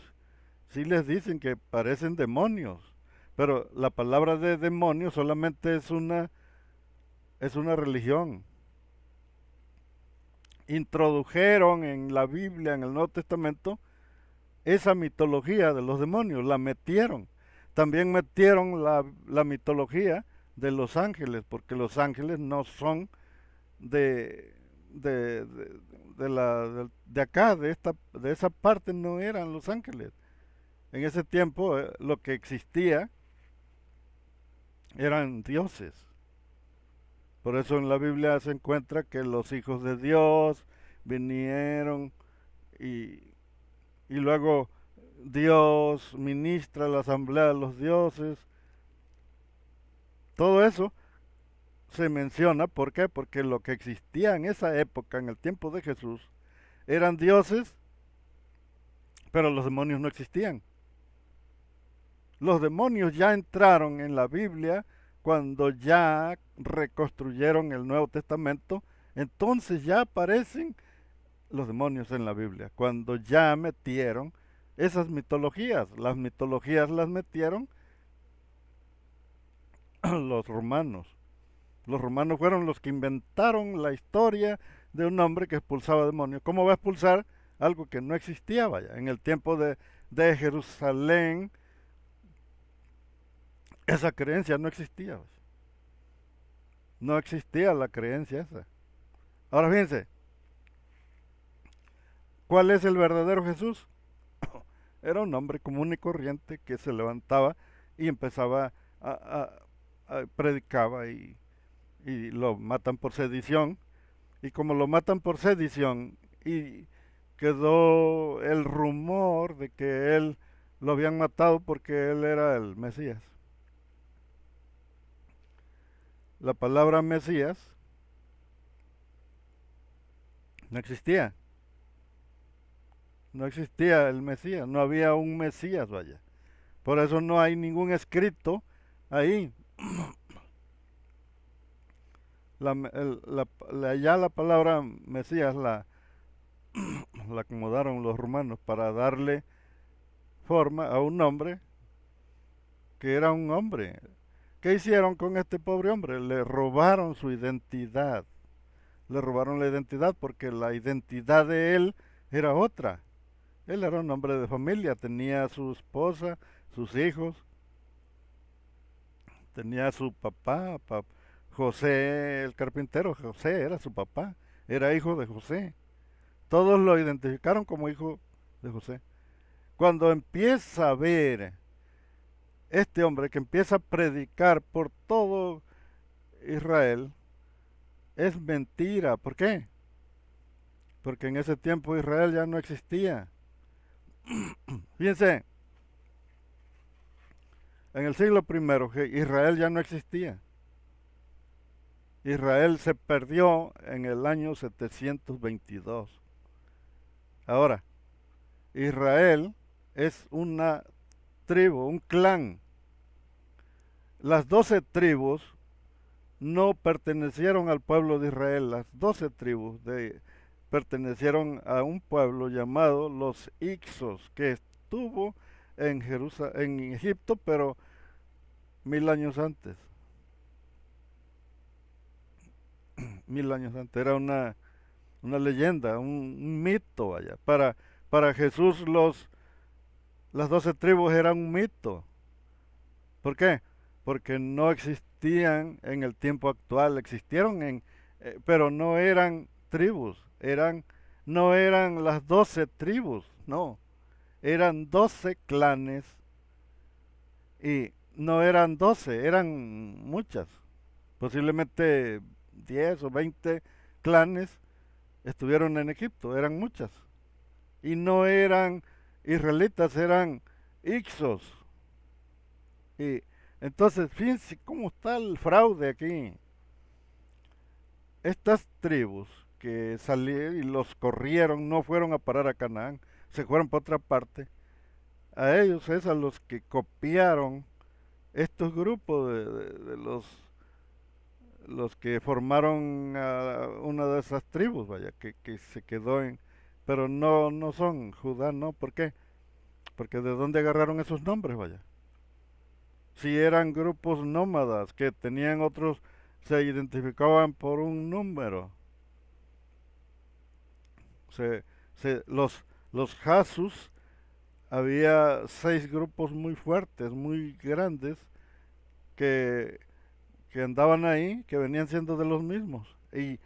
Sí les dicen que parecen demonios, pero la palabra de demonio solamente es una religión. Introdujeron en la Biblia, en el Nuevo Testamento, esa mitología de los demonios, la metieron. También metieron la mitología de los ángeles, porque los ángeles no son de, de acá, de esa parte no eran los ángeles. En ese tiempo lo que existía eran dioses. Por eso en la Biblia se encuentra que los hijos de Dios vinieron y, y luego Dios ministra la asamblea de los dioses. Todo eso se menciona, ¿por qué? Porque lo que existía en esa época, en el tiempo de Jesús, eran dioses, pero los demonios no existían. Los demonios ya entraron en la Biblia cuando ya reconstruyeron el Nuevo Testamento, entonces ya aparecen los demonios en la Biblia, cuando ya metieron esas mitologías. Las mitologías las metieron los romanos. Los romanos fueron los que inventaron la historia de un hombre que expulsaba demonios. ¿Cómo va a expulsar algo que no existía? Vaya, en el tiempo de Jerusalén, esa creencia no existía. Vaya. No existía la creencia esa. Ahora fíjense, ¿cuál es el verdadero Jesús? Era un hombre común y corriente que se levantaba y empezaba predicaba y lo matan por sedición. Y como lo matan por sedición y quedó el rumor de que él lo habían matado porque él era el Mesías. La palabra Mesías no existía. No existía el Mesías, no había un Mesías, vaya. Por eso no hay ningún escrito ahí. Ya la palabra Mesías la acomodaron los romanos para darle forma a un hombre que era un hombre. ¿Qué hicieron con este pobre hombre? Le robaron su identidad. Le robaron la identidad porque la identidad de él era otra. Él era un hombre de familia, tenía su esposa, sus hijos, tenía su papá, José el carpintero, José era su papá, era hijo de José. Todos lo identificaron como hijo de José. Cuando empieza a ver este hombre que empieza a predicar por todo Israel, es mentira. ¿Por qué? Porque en ese tiempo Israel ya no existía. Fíjense, en el siglo primero Israel ya no existía. Israel se perdió en el año 722. Ahora, Israel es una tribu, un clan. Las 12 tribus no pertenecieron al pueblo de Israel. Las 12 tribus pertenecieron a un pueblo llamado los Ixos, que estuvo en Egipto, pero 1000 años antes. 1000 años antes. Era una leyenda, un mito allá. Para Jesús las 12 tribus eran un mito. ¿Por qué? Porque no existían en el tiempo actual, existieron pero no eran tribus, no eran las 12 tribus, no, eran 12 clanes y no eran 12, eran muchas, posiblemente 10 o 20 clanes estuvieron en Egipto, eran muchas, y no eran israelitas, eran Ixos. Y entonces, fíjense cómo está el fraude aquí. Estas tribus que salieron y los corrieron, no fueron a parar a Canaán, se fueron para otra parte. A ellos es a los que copiaron estos grupos de los que formaron a una de esas tribus, vaya, que se quedó en... Pero no son Judá, ¿no? ¿Por qué? Porque ¿de dónde agarraron esos nombres, vaya? Si eran grupos nómadas que tenían otros, se identificaban por un número. Se, los Hasus, había 6 grupos muy fuertes, muy grandes, que, que andaban ahí, que venían siendo de los mismos. Y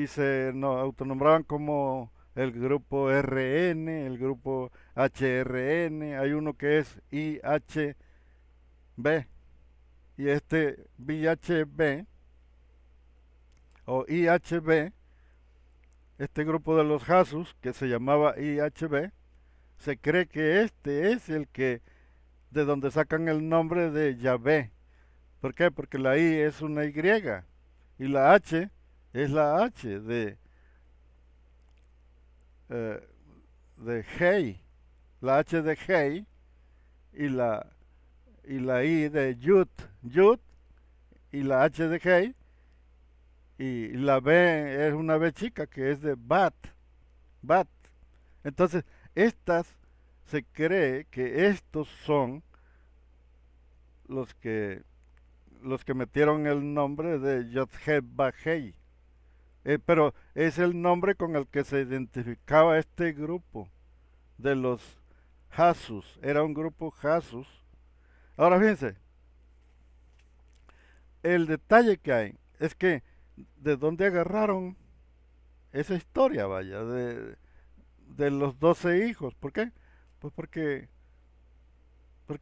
se no, autonombraban como el grupo RN, el grupo HRN, hay uno que es IHB, y este VHB o IHB, este grupo de los Hasus, que se llamaba IHB, se cree que este es el que, de donde sacan el nombre de Yahvé. ¿Por qué? Porque la I es una Y y la H es la H eh, de Hei, la H de Hei y la I de Yud, Yud y la H de Hei y la B es una B chica que es de Bat, Bat. Entonces, estas se cree que estos son los que los que metieron el nombre de Yod-Heh-Vah-Hei. Pero es el nombre con el que se identificaba este grupo de los Hasus. Era un grupo Hasus. Ahora fíjense, el detalle que hay es que de dónde agarraron esa historia, vaya, de los 12 hijos. ¿Por qué? Pues porque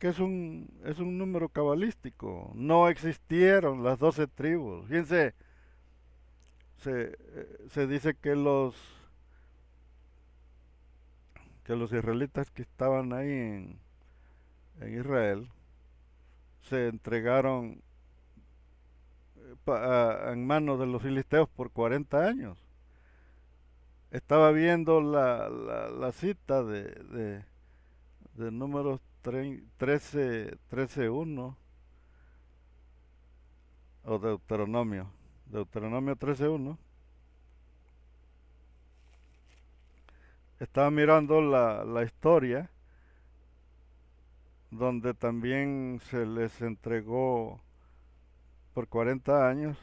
es un número cabalístico. No existieron las 12 tribus. Fíjense, se dice que los israelitas que estaban ahí en Israel se entregaron en manos de los filisteos por 40 años. Estaba viendo la cita de números 13:1 o Deuteronomio 13:1. Estaba mirando la historia donde también se les entregó por 40 años,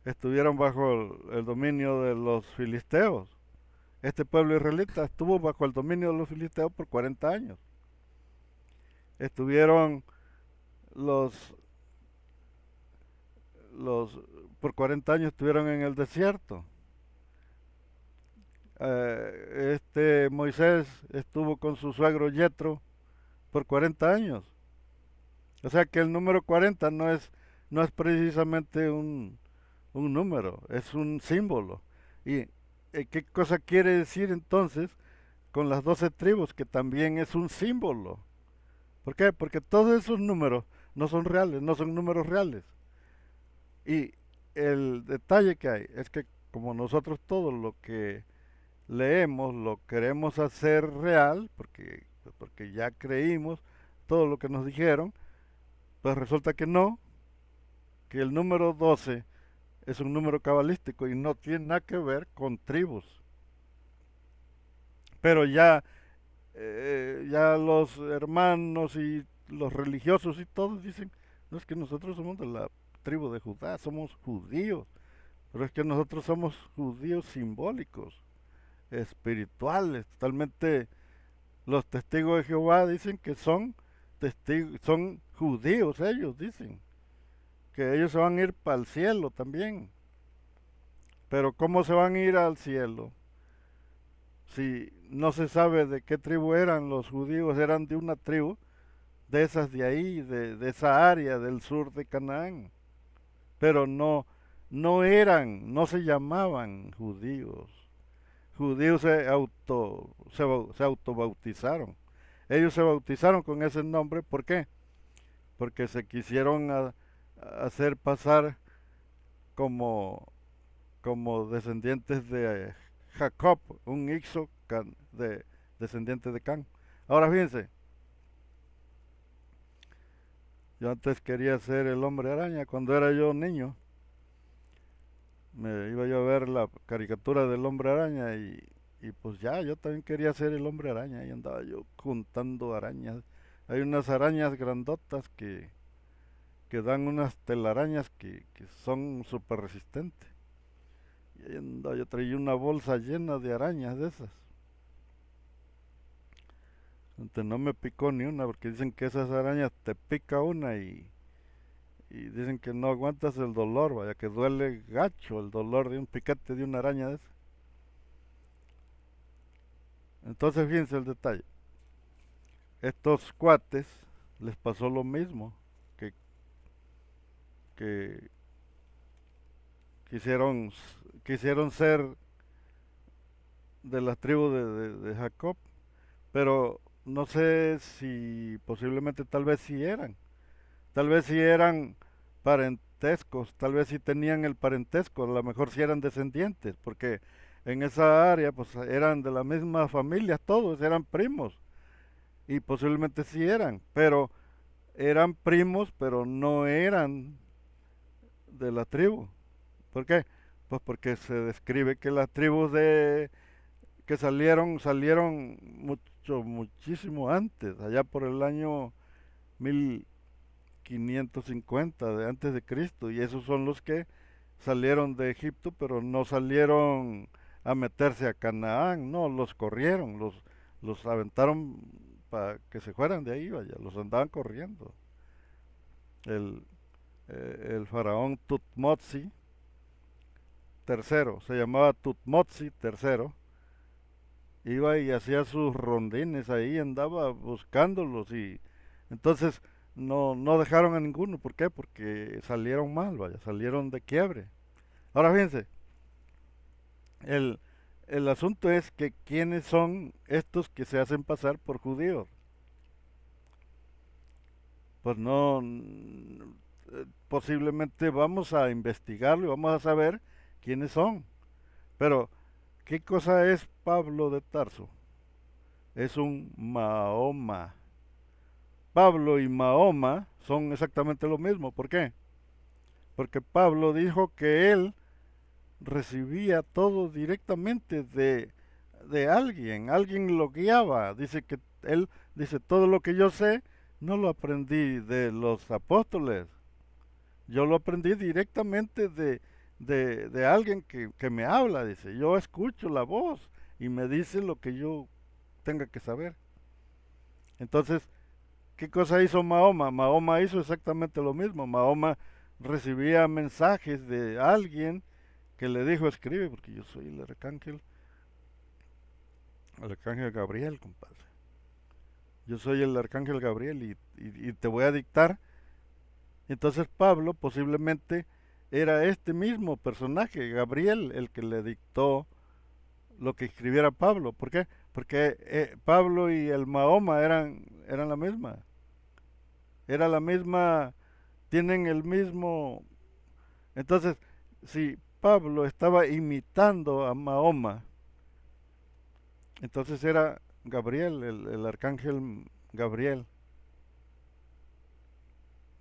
estuvieron bajo el dominio de los filisteos. Este pueblo israelita estuvo bajo el dominio de los filisteos por 40 años. Estuvieron los, los por 40 años estuvieron en el desierto. Este Moisés estuvo con su suegro Yetro por 40 años. O sea que el número 40 no es precisamente un número, es un símbolo. ¿Y qué cosa quiere decir entonces con las 12 tribus? Que también es un símbolo. ¿Por qué? Porque todos esos números no son reales, no son números reales. Y el detalle que hay es que como nosotros todo lo que leemos lo queremos hacer real, porque ya creímos todo lo que nos dijeron, pues resulta que no, que el número 12 es un número cabalístico y no tiene nada que ver con tribus. Pero ya los hermanos y los religiosos y todos dicen, no es que nosotros somos de la tribu de Judá, somos judíos, pero es que nosotros somos judíos simbólicos, espirituales, totalmente. Los testigos de Jehová dicen que son testigos, son judíos ellos dicen, que ellos se van a ir para el cielo también. Pero ¿cómo se van a ir al cielo? Si no se sabe de qué tribu eran los judíos, eran de una tribu de esas de ahí, de esa área del sur de Canaán. Pero no eran, no se llamaban judíos. Judíos se autobautizaron. Ellos se bautizaron con ese nombre, ¿por qué? Porque se quisieron a hacer pasar como, como descendientes de Jacob, un ixo de descendiente de Can. Ahora fíjense, yo antes quería ser el hombre araña cuando era yo niño. Me iba yo a ver la caricatura del hombre araña y pues ya, yo también quería ser el hombre araña y andaba yo juntando arañas. Hay unas arañas grandotas que dan unas telarañas que son súper resistentes. Y ahí andaba, yo traía una bolsa llena de arañas de esas. Entonces no me picó ni una porque dicen que esas arañas te pica una y dicen que no aguantas el dolor, vaya que duele gacho el dolor de un picate de una araña de esas. Entonces fíjense el detalle. Estos cuates les pasó lo mismo, que, que quisieron, quisieron ser de la tribu de Jacob, pero no sé si posiblemente tal vez sí eran parentescos, tal vez sí tenían el parentesco, a lo mejor sí eran descendientes, porque en esa área pues eran de la misma familia, todos eran primos, y posiblemente sí eran, pero eran primos, pero no eran de la tribu. ¿Por qué? Pues porque se describe que las tribus de que salieron muchísimo antes, allá por el año 1550 de antes de Cristo, y esos son los que salieron de Egipto, pero no salieron a meterse a Canaán, no, los corrieron, los aventaron para que se fueran de ahí, vaya, los andaban corriendo. El, el faraón Tutmotzi III, se llamaba Tutmotzi III, iba y hacía sus rondines ahí, andaba buscándolos y entonces no dejaron a ninguno. ¿Por qué? Porque salieron mal, vaya, salieron de quiebre. Ahora fíjense, el, el asunto es que quiénes son estos que se hacen pasar por judíos. Pues no, posiblemente vamos a investigarlo y vamos a saber quiénes son. Pero, ¿qué cosa es Pablo de Tarso? Es un Mahoma. Pablo y Mahoma son exactamente lo mismo. ¿Por qué? Porque Pablo dijo que él recibía todo directamente de alguien, alguien lo guiaba. Dice que él dice, todo lo que yo sé no lo aprendí de los apóstoles, yo lo aprendí directamente de alguien que me habla, dice, yo escucho la voz y me dice lo que yo tenga que saber. Entonces, ¿qué cosa hizo Mahoma? Mahoma hizo exactamente lo mismo. Mahoma recibía mensajes de alguien que le dijo, escribe, porque yo soy el arcángel Gabriel, compadre. Yo soy el arcángel Gabriel y te voy a dictar. Entonces Pablo posiblemente era este mismo personaje, Gabriel, el que le dictó lo que escribiera Pablo. ¿Por qué? Porque Pablo y el Mahoma eran la misma. Era la misma, tienen el mismo. Entonces, si Pablo estaba imitando a Mahoma, entonces era Gabriel, el arcángel Gabriel.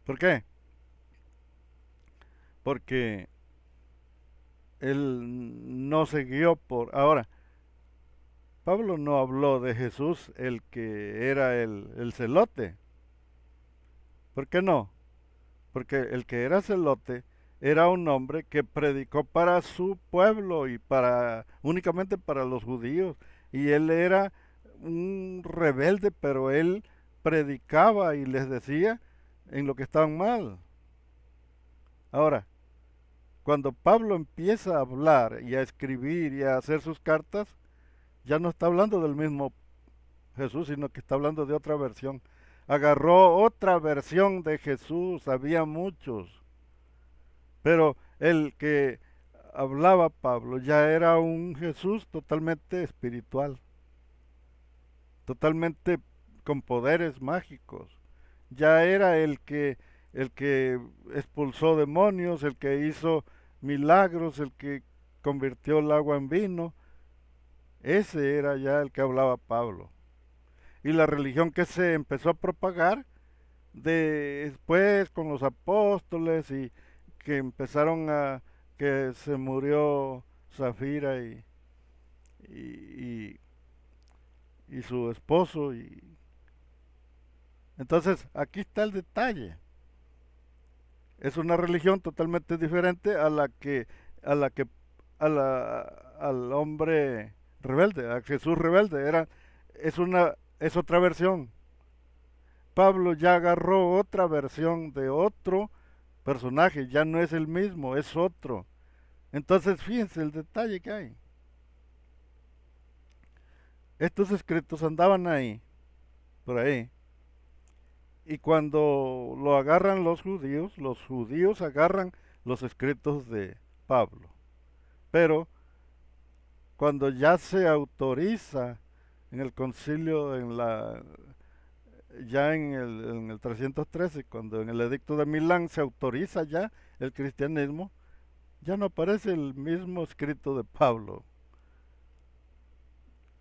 ¿Por qué? Porque él no se guió por... Ahora, Pablo no habló de Jesús, el que era el celote. ¿Por qué no? Porque el que era celote era un hombre que predicó para su pueblo y para únicamente para los judíos. Y él era un rebelde, pero él predicaba y les decía en lo que estaban mal. Ahora, cuando Pablo empieza a hablar y a escribir y a hacer sus cartas, ya no está hablando del mismo Jesús, sino que está hablando de otra versión. Agarró otra versión de Jesús, había muchos, pero el que hablaba Pablo ya era un Jesús totalmente espiritual, totalmente con poderes mágicos. Ya era el que expulsó demonios, el que hizo milagros, el que convirtió el agua en vino. Ese era ya el que hablaba Pablo. Y la religión que se empezó a propagar después con los apóstoles y que empezaron a que se murió Zafira y, y su esposo y entonces aquí está el detalle. Es una religión totalmente diferente a la que al hombre rebelde, a Jesús rebelde. Es otra versión. Pablo ya agarró otra versión de otro personaje, ya no es el mismo, es otro. Entonces fíjense el detalle que hay. Estos escritos andaban ahí, por ahí, y cuando lo agarran los judíos agarran los escritos de Pablo. Pero cuando ya se autoriza en el concilio, ya en el 313, cuando en el edicto de Milán se autoriza ya el cristianismo, ya no aparece el mismo escrito de Pablo.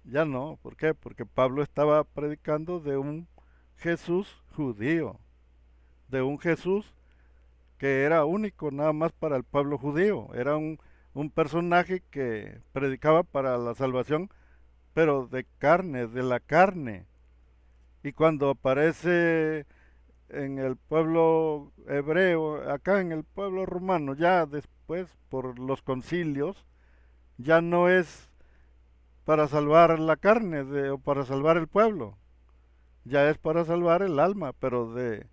Ya no, ¿por qué? Porque Pablo estaba predicando de un Jesús judío, de un Jesús que era único nada más para el pueblo judío. Era un personaje que predicaba para la salvación, pero de carne, de la carne. Y cuando aparece en el pueblo hebreo, acá en el pueblo romano, ya después por los concilios, ya no es para salvar la carne o para salvar el pueblo, ya es para salvar el alma, pero de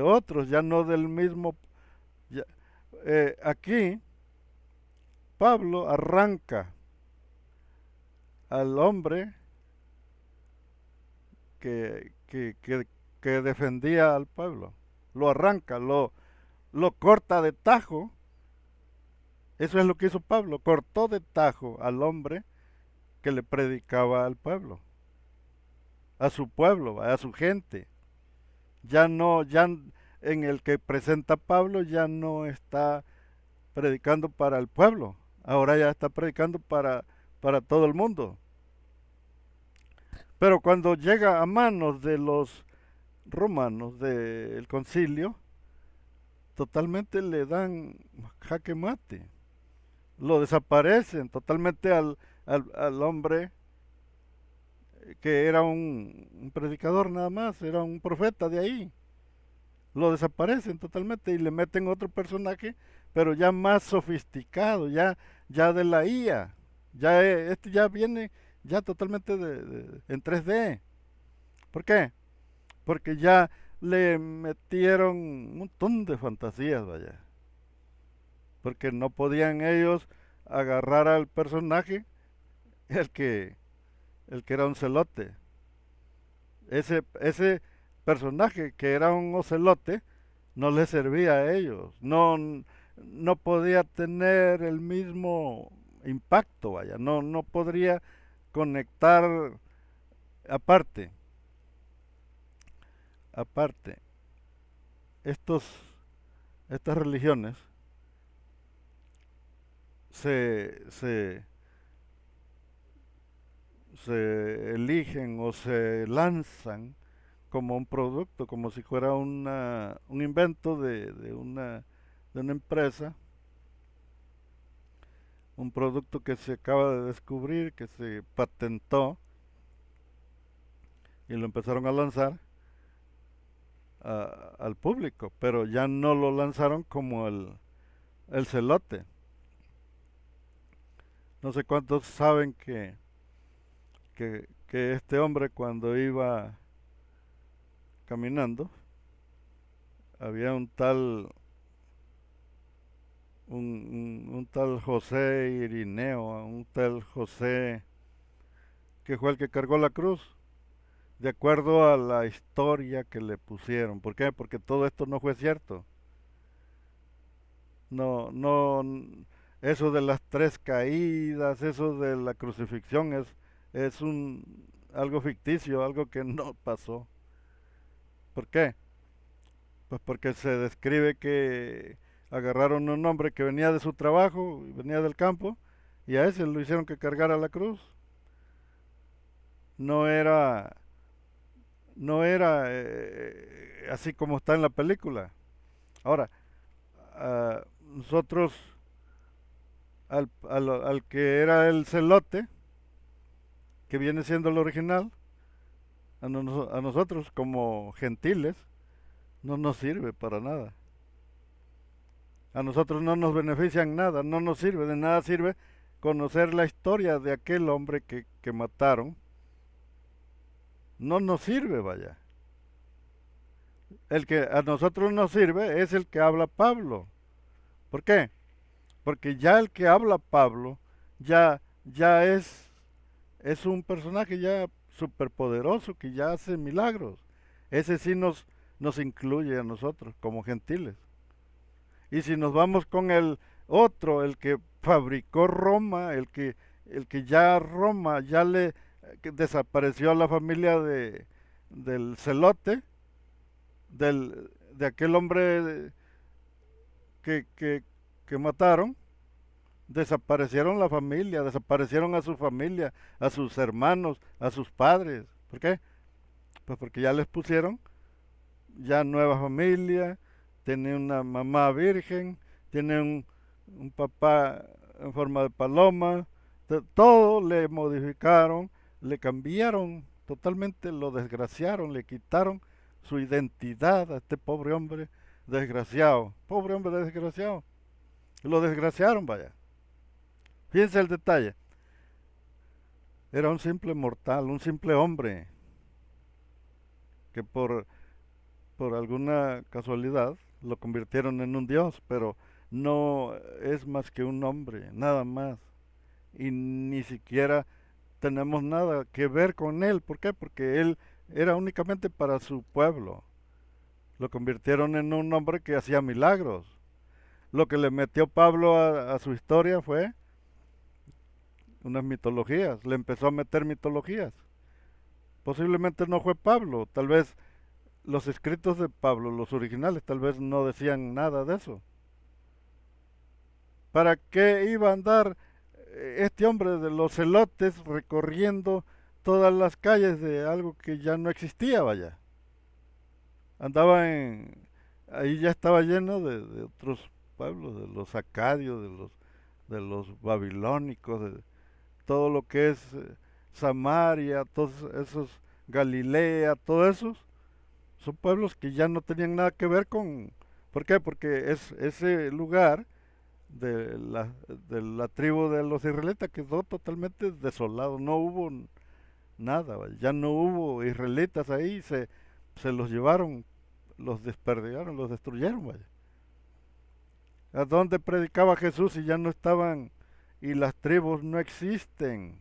otros, ya no del mismo. Ya, aquí Pablo arranca al hombre que, que, que, que defendía al pueblo, lo arranca, lo corta de tajo. Eso es lo que hizo Pablo, cortó de tajo al hombre que le predicaba al pueblo, a su pueblo, a su gente. Ya no, en el que presenta Pablo ya no está predicando para el pueblo, ahora ya está predicando para todo el mundo. Pero cuando llega a manos de los romanos del concilio, totalmente le dan jaque mate, lo desaparecen totalmente al hombre que era un predicador nada más, era un profeta de ahí. Lo desaparecen totalmente y le meten otro personaje, pero ya más sofisticado, ya de la IA. Ya, este ya viene ya totalmente en 3D. ¿Por qué? Porque ya le metieron un montón de fantasías, vaya. Porque no podían ellos agarrar al personaje, el que, el que era un celote. Ese personaje que era un ocelote no les servía a ellos, no podía tener el mismo impacto, vaya, no podría conectar aparte, aparte, estos, estas religiones se, se, se eligen o se lanzan como un producto, como si fuera un invento de una empresa, un producto que se acaba de descubrir, que se patentó y lo empezaron a lanzar al público, pero ya no lo lanzaron como el celote. No sé cuántos saben que este hombre cuando iba caminando, había un tal José Irineo, un tal José que fue el que cargó la cruz, de acuerdo a la historia que le pusieron. ¿Por qué? Porque todo esto no fue cierto. No, no, eso de las tres caídas, eso de la crucifixión es algo ficticio, algo que no pasó. ¿Por qué? Pues porque se describe que agarraron un hombre que venía de su trabajo, venía del campo, y a ese lo hicieron que cargara la cruz. No era, no era así como está en la película. Ahora, nosotros, al que era el celote, que viene siendo el original, a nosotros como gentiles, no nos sirve para nada. A nosotros no nos beneficia en nada, no nos sirve, de nada sirve conocer la historia de aquel hombre que mataron. No nos sirve, vaya. El que a nosotros nos sirve es el que habla Pablo. ¿Por qué? Porque ya el que habla Pablo ya es un personaje ya superpoderoso que ya hace milagros. Ese sí nos incluye a nosotros como gentiles. Y si nos vamos con el otro, el que fabricó Roma, el que ya Roma ya le que desapareció la familia del celote, de aquel hombre que, que, que mataron. Desaparecieron la familia, desaparecieron a su familia, a sus hermanos, a sus padres. ¿Por qué? Pues porque ya les pusieron ya nueva familia, tiene una mamá virgen, tiene un papá en forma de paloma, todo le modificaron, le cambiaron totalmente, lo desgraciaron, le quitaron su identidad a este pobre hombre desgraciado, pobre hombre desgraciado, lo desgraciaron, vaya. Fíjense el detalle, era un simple mortal, un simple hombre, que por alguna casualidad lo convirtieron en un dios, pero no es más que un hombre, nada más. Y ni siquiera tenemos nada que ver con él. ¿Por qué? Porque él era únicamente para su pueblo. Lo convirtieron en un hombre que hacía milagros. Lo que le metió Pablo a su historia fue unas mitologías. Le empezó a meter mitologías. Posiblemente no fue Pablo, tal vez los escritos de Pablo, los originales, tal vez no decían nada de eso. ¿Para qué iba a andar este hombre de los celotes recorriendo todas las calles de algo que ya no existía, vaya? Andaba ahí ya estaba lleno de otros pueblos, de los acadios, de los babilónicos, de todo lo que es Samaria, todos esos, Galilea, todos esos, son pueblos que ya no tenían nada que ver con... ¿Por qué? Porque ese lugar de la tribu de los israelitas quedó totalmente desolado, no hubo nada, vaya. Ya no hubo israelitas ahí, se los llevaron, los desperdigaron, los destruyeron, vaya. ¿A dónde predicaba Jesús si ya no estaban y las tribus no existen?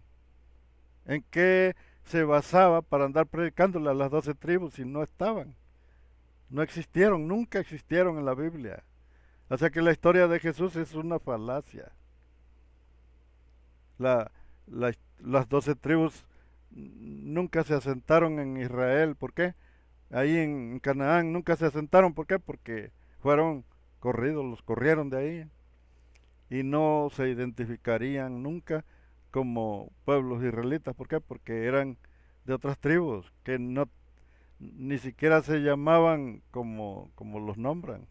¿En qué se basaba para andar predicándole a las 12 tribus si no estaban? No existieron, nunca existieron en la Biblia. O sea que la historia de Jesús es una falacia. La, las 12 tribus nunca se asentaron en Israel. ¿Por qué? Ahí en Canaán nunca se asentaron. ¿Por qué? Porque fueron corridos, los corrieron de ahí. Y no se identificarían nunca como pueblos israelitas. ¿Por qué? Porque eran de otras tribus que no ni siquiera se llamaban como los nombran.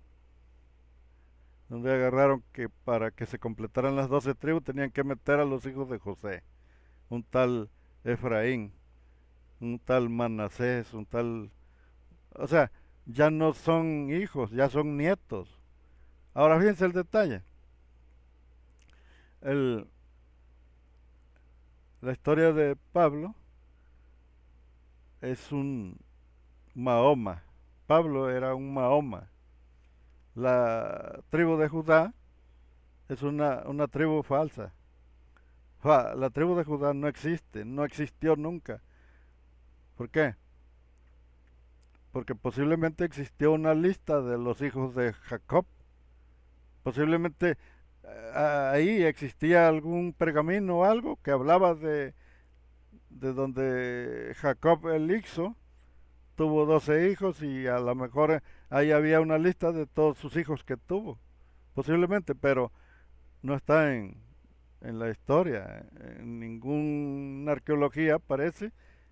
Donde agarraron que para que se completaran las 12 tribus tenían que meter a los hijos de José, un tal Efraín, un tal Manasés, un tal... O sea, ya no son hijos, ya son nietos. Ahora fíjense el detalle. El, la historia de Pablo es un Mahoma. Pablo era un Mahoma. La tribu de Judá es una tribu falsa. La tribu de Judá no existe, no existió nunca. ¿Por qué? Porque posiblemente existió una lista de los hijos de Jacob. Posiblemente ahí existía algún pergamino o algo que hablaba de donde Jacob el Ixo tuvo 12 hijos y a lo mejor ahí había una lista de todos sus hijos que tuvo. Posiblemente, pero no está en la historia, en ninguna arqueología aparece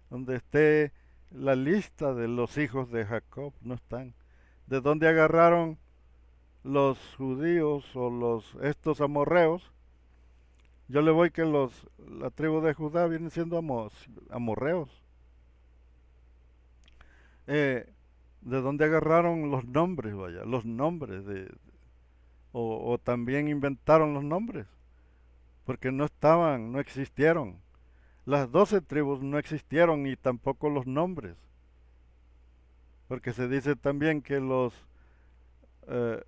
donde esté la lista de los hijos de Jacob, no están. ¿De dónde agarraron los judíos o estos amorreos? Yo le voy que la tribu de Judá vienen siendo amorreos. Eh, ¿De dónde agarraron los nombres, vaya? Los nombres o también inventaron los nombres, porque no estaban, no existieron. Las 12 tribus no existieron y tampoco los nombres, porque se dice también que eh,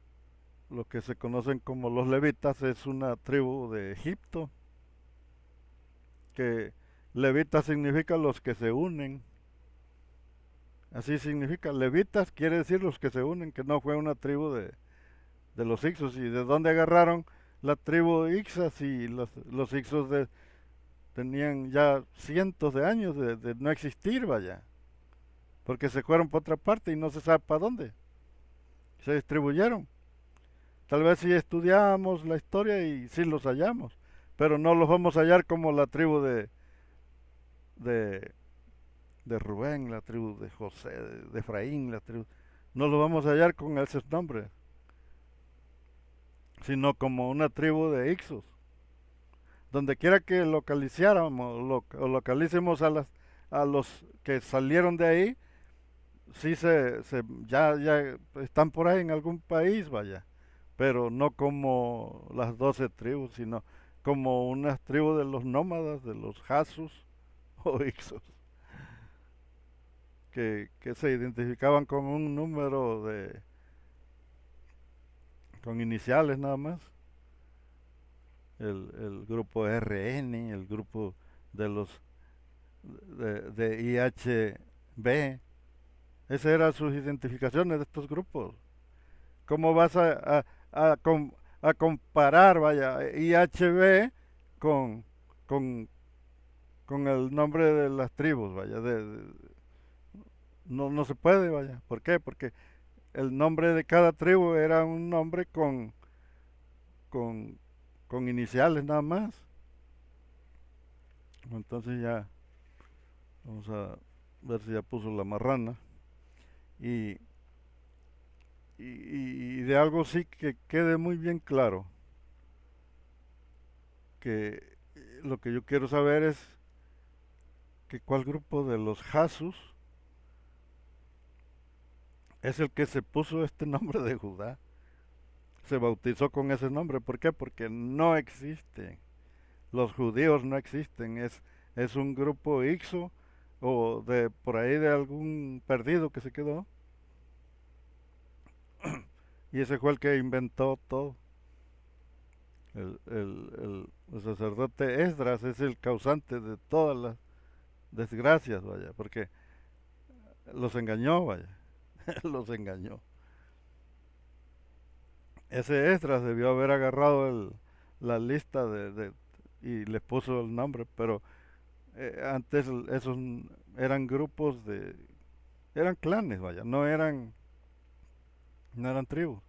lo que se conocen como los levitas es una tribu de Egipto, que levitas significa los que se unen. Así significa, levitas quiere decir los que se unen, que no fue una tribu de los Ixos. ¿Y de dónde agarraron la tribu Ixas y los Ixos tenían ya cientos de años de no existir, vaya, porque se fueron por otra parte y no se sabe para dónde, se distribuyeron. Tal vez si estudiamos la historia y sí los hallamos, pero no los vamos a hallar como la tribu de, de Rubén, la tribu de José, de Efraín, la tribu. No los vamos a hallar con esos nombres, sino como una tribu de Ixos. Donde quiera que localizáramos, o localicemos a los que salieron de ahí, sí ya están por ahí en algún país, vaya, pero no como las 12 tribus, sino como unas tribus de los nómadas, de los Jasus o Ixos, que se identificaban con un número con iniciales nada más. El grupo RN, el grupo de los de IHB, esas eran sus identificaciones de estos grupos. ¿Cómo vas a comparar, vaya, IHB con, con, con el nombre de las tribus, vaya? No se puede, vaya. ¿Por qué? Porque el nombre de cada tribu era un nombre con, con iniciales nada más. Entonces ya, vamos a ver si ya puso la marrana. Y, y de algo sí que quede muy bien claro, que lo que yo quiero saber es que cuál grupo de los Jasus es el que se puso este nombre de Judá, se bautizó con ese nombre. ¿Por qué? Porque no existe. Los judíos no existen. Es un grupo Ixo o de por ahí de algún perdido que se quedó. Y ese fue el que inventó todo. El sacerdote Esdras es el causante de todas las desgracias, vaya, porque los engañó, vaya, los engañó. Ese Esdras debió haber agarrado la lista y le puso el nombre, pero antes esos eran grupos eran clanes, vaya, no eran tribus.